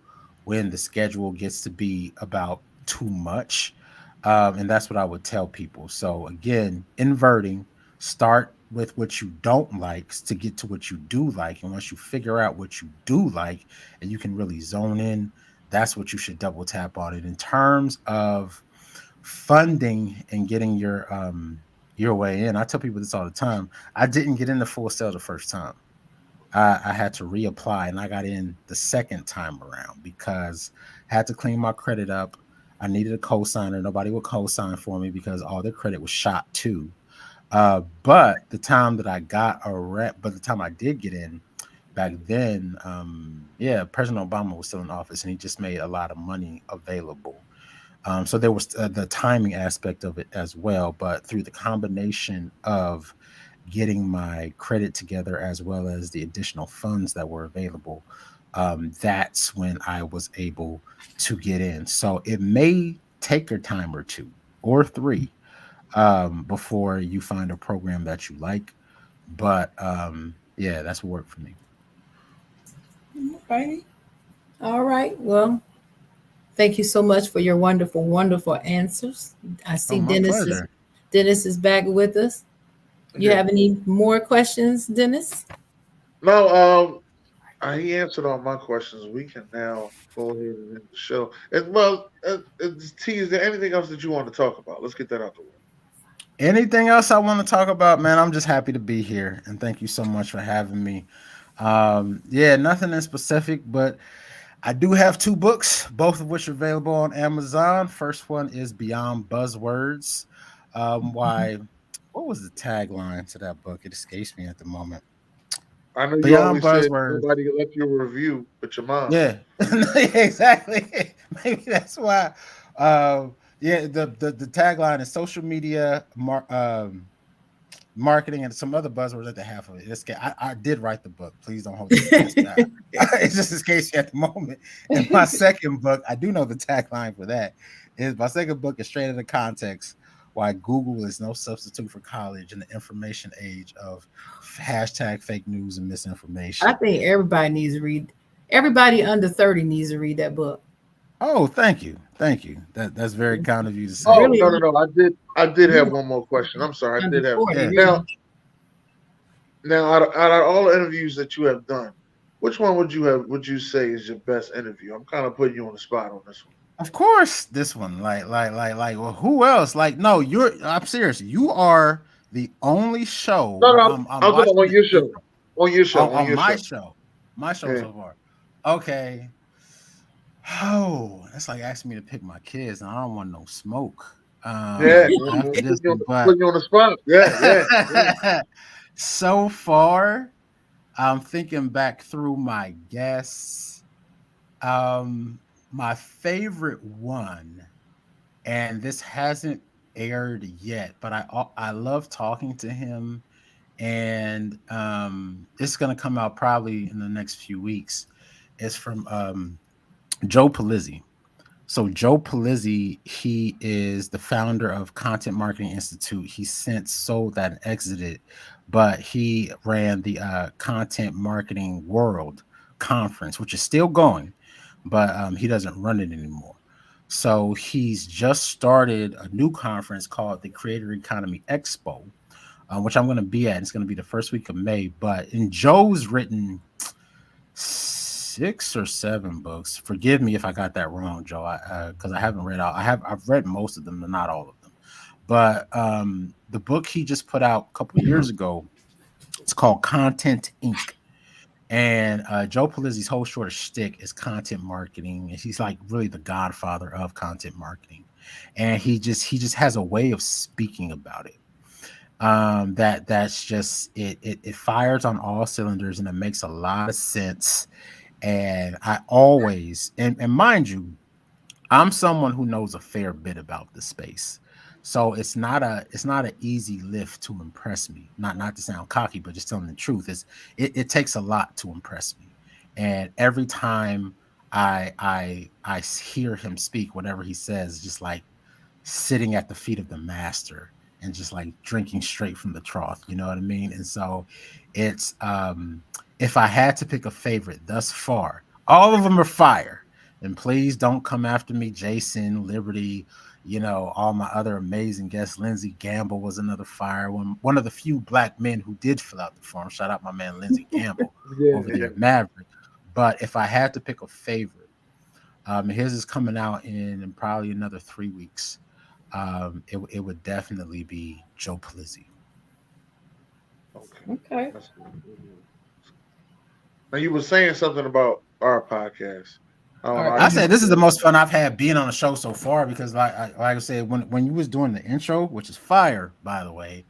when the schedule gets to be about too much. And that's what I would tell people. So again, inverting, start with what you don't like to get to what you do like. And once you figure out what you do like, and you can really zone in, that's what you should double tap on it. In terms of funding and getting your way in, I tell people this all the time. I didn't get into Full Sail the first time. I had to reapply and I got in the second time around because I had to clean my credit up. I needed a co-signer. Nobody would co-sign for me because all their credit was shot too. But the time that I got a rep, but the time I did get in, back then, yeah, President Obama was still in office and he just made a lot of money available. So there was the timing aspect of it as well. But through the combination of getting my credit together as well as the additional funds that were available, that's when I was able to get in. So it may take a time or two or three before you find a program that you like. But yeah, that's what worked for me. Okay. All right. Well, thank you so much for your wonderful, wonderful answers. I Oh, see my Dennis is pleasure. Dennis is back with us. You Yeah. have any more questions, Dennis? No, he answered all my questions. We can now go ahead and end the show. And well, T, is there anything else that you want to talk about? Let's get that out the way. Anything else I want to talk about, man? I'm just happy to be here, and thank you so much for having me. Yeah, nothing in specific, but I do have two books, both of which are available on Amazon. First one is Beyond Buzzwords. Why? What was the tagline to that book? It escapes me at the moment. I know you Beyond always said Buzzwords. nobody left you a review but your mom. Yeah, exactly. Maybe that's why. Yeah, the tagline is social media marketing and some other buzzwords at the half of it. I did write the book. Please don't hold that against me. It's just in case at the moment. And my second book, I do know the tagline for that. Is my second book is straight into context. Why Google is no substitute for college in the information age of hashtag fake news and misinformation. I think everybody needs to read. Everybody under 30 needs to read that book. Oh, thank you, thank you. That's very kind of you to say. Oh Really, no. I did have one more question. I'm sorry, I under did have 40. Yeah. Really. now out of all the interviews that you have done, which one would you say is your best interview? I'm kind of putting you on the spot on this one. Of course, this one, well, who else? Like, no, I'm serious. You are the only show No, where no, I'm I was talking watching about on your show. intro On your show. On on your show. my show Yeah. so far. Okay. Oh, that's like asking me to pick my kids, and I don't want no smoke. Yeah. After this one, Putting you on the spot. Yeah. but so far, I'm thinking back through my guests. Um, my favorite one, and this hasn't aired yet, but I love talking to him, and it's gonna come out probably in the next few weeks. It's from Joe Pulizzi. So Joe Pulizzi, he is the founder of Content Marketing Institute. He since sold that and exited, but he ran the Content Marketing World Conference, which is still going, but he doesn't run it anymore. So he's just started a new conference called the Creator Economy Expo, which I'm going to be at. It's going to be the first week of May. But in Joe's written 6 or 7 books. Forgive me if I got that wrong, Joe, because I haven't read all. I've read most of them, but not all of them. But the book he just put out a couple of years ago, it's called Content Inc. And Joe Pulizzi's whole short of shtick is content marketing, and he's like really the godfather of content marketing. And he just has a way of speaking about it. That's just it fires on all cylinders, and it makes a lot of sense. And I always, and mind you, I'm someone who knows a fair bit about the space. So it's not an easy lift to impress me. Not to sound cocky, but just telling the truth, it takes a lot to impress me. And every time I hear him speak, whatever he says, just like sitting at the feet of the master and just like drinking straight from the trough, you know what I mean? And so it's if I had to pick a favorite thus far, all of them are fire. And please don't come after me, Jason, Liberty, all my other amazing guests. Lindsey Gamble was another fire. One of the few black men who did fill out the form. Shout out my man Lindsey Gamble over there at Maverick. But if I had to pick a favorite, his is coming out in probably another 3 weeks. It would definitely be Joe Pulizzi. Okay. Now you were saying something about our podcast. I said this is the most fun I've had being on the show so far because, like I said, when you was doing the intro, which is fire, by the way,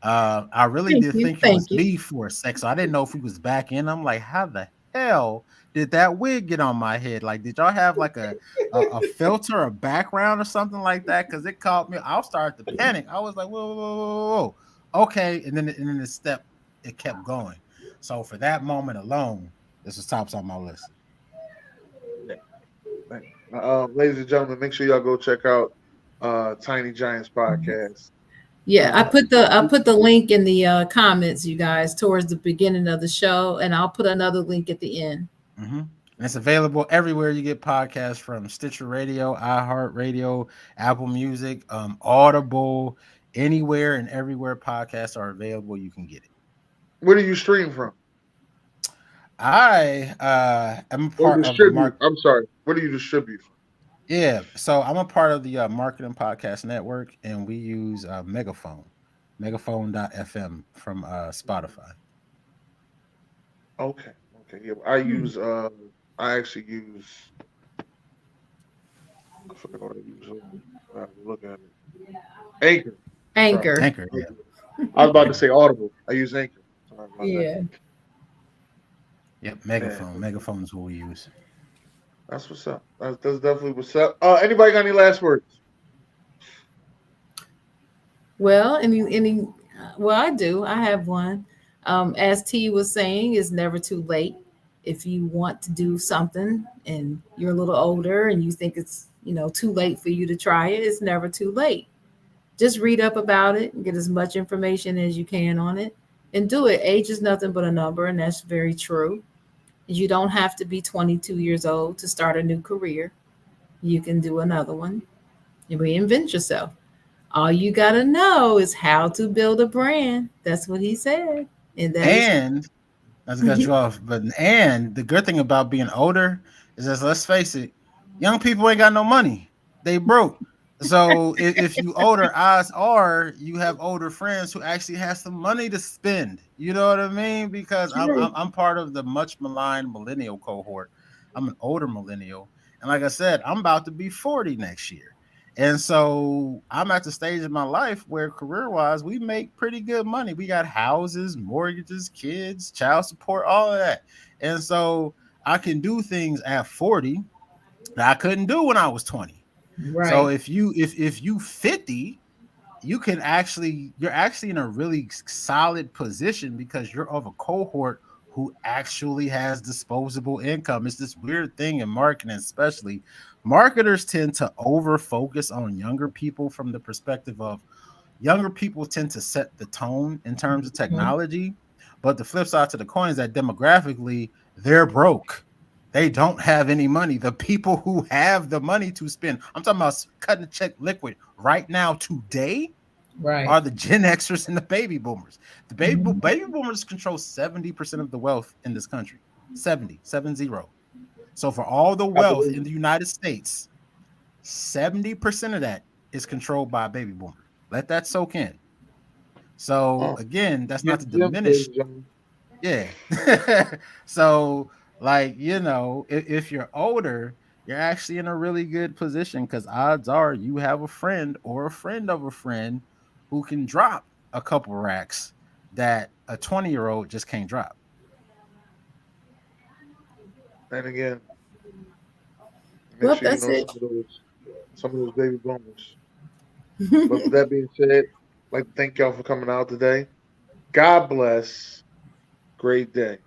I really did think it was me for a sec. So I didn't know if he was back in. I'm like, how the hell did that wig get on my head? Like, did y'all have like a filter, a background, or something like that? Because it caught me. I started to panic. I was like, whoa, okay, and then the step it kept going. So for that moment alone, this was tops on my list. Ladies and gentlemen, make sure y'all go check out Tiny Giants podcast. Yeah, I put the link in the comments, you guys, towards the beginning of the show, and I'll put another link at the end. Mm-hmm. And it's available everywhere you get podcasts, from Stitcher Radio, iHeartRadio, Apple Music, Audible, Anywhere and everywhere podcasts are available, you can get it. Where do you stream from I am a or part of the distribute? I'm sorry. Where do you distribute from? Yeah, so I'm a part of the Marketing Podcast Network, and we use Megaphone.fm from Spotify. Okay. Okay. Yeah. I actually use. I forgot what I use. I have to look at it. Anchor. Sorry. Anchor. Anchor, yeah, I was about yeah, to say Audible. I use Anchor. Sorry about that. Yeah. yep. Man, Megaphone is what we use. that's what's up. That's definitely what's up. Anybody got any last words? Well, well, I do. I have one. As T was saying, it's never too late. If you want to do something and you're a little older and you think it's, too late for you to try it, it's never too late. Just read up about it and get as much information as you can on it and do it. Age is nothing but a number, and that's very true. You don't have to be 22 years old to start a new career. You can do another one and reinvent yourself. All you got to know is how to build a brand. That's what he said. And that is And not to cut you off, but and the good thing about being older is that, let's face it, young people ain't got no money. They broke. So if you older, odds are you have older friends who actually have some money to spend. You know what I mean? Because true. I'm part of the much maligned millennial cohort. I'm an older millennial, and like I said, I'm about to be 40 next year. And so I'm at the stage in my life where career wise, we make pretty good money. We got houses, mortgages, kids, child support, all of that. And so I can do things at 40 that I couldn't do when I was 20. So Right. if you 50, you're actually in a really solid position because you're of a cohort who actually has disposable income. It's this weird thing in marketing, especially marketers tend to over focus on younger people from the perspective of younger people tend to set the tone in terms of Mhm. technology. But the flip side to the coin is that demographically, they're broke. They don't have any money. The people who have the money to spend, I'm talking about cutting a check liquid right now, today, Right. are the Gen Xers and the baby boomers. The Mhm. baby boomers control 70% of the wealth in this country. 70. So for all the I wealth believe in the United States, 70% of that is controlled by a baby boomer. Let that soak in. So it. again, that's not to Get gems, diminish. ladies and gentlemen. Yeah. So like, if you're older, you're actually in a really good position because odds are you have a friend or a friend of a friend who can drop a couple racks that a 20-year-old just can't drop. And again, make Well, sure you that's know it. some of those baby boomers. But with that being said, I'd like to thank y'all for coming out today. God bless. Great day.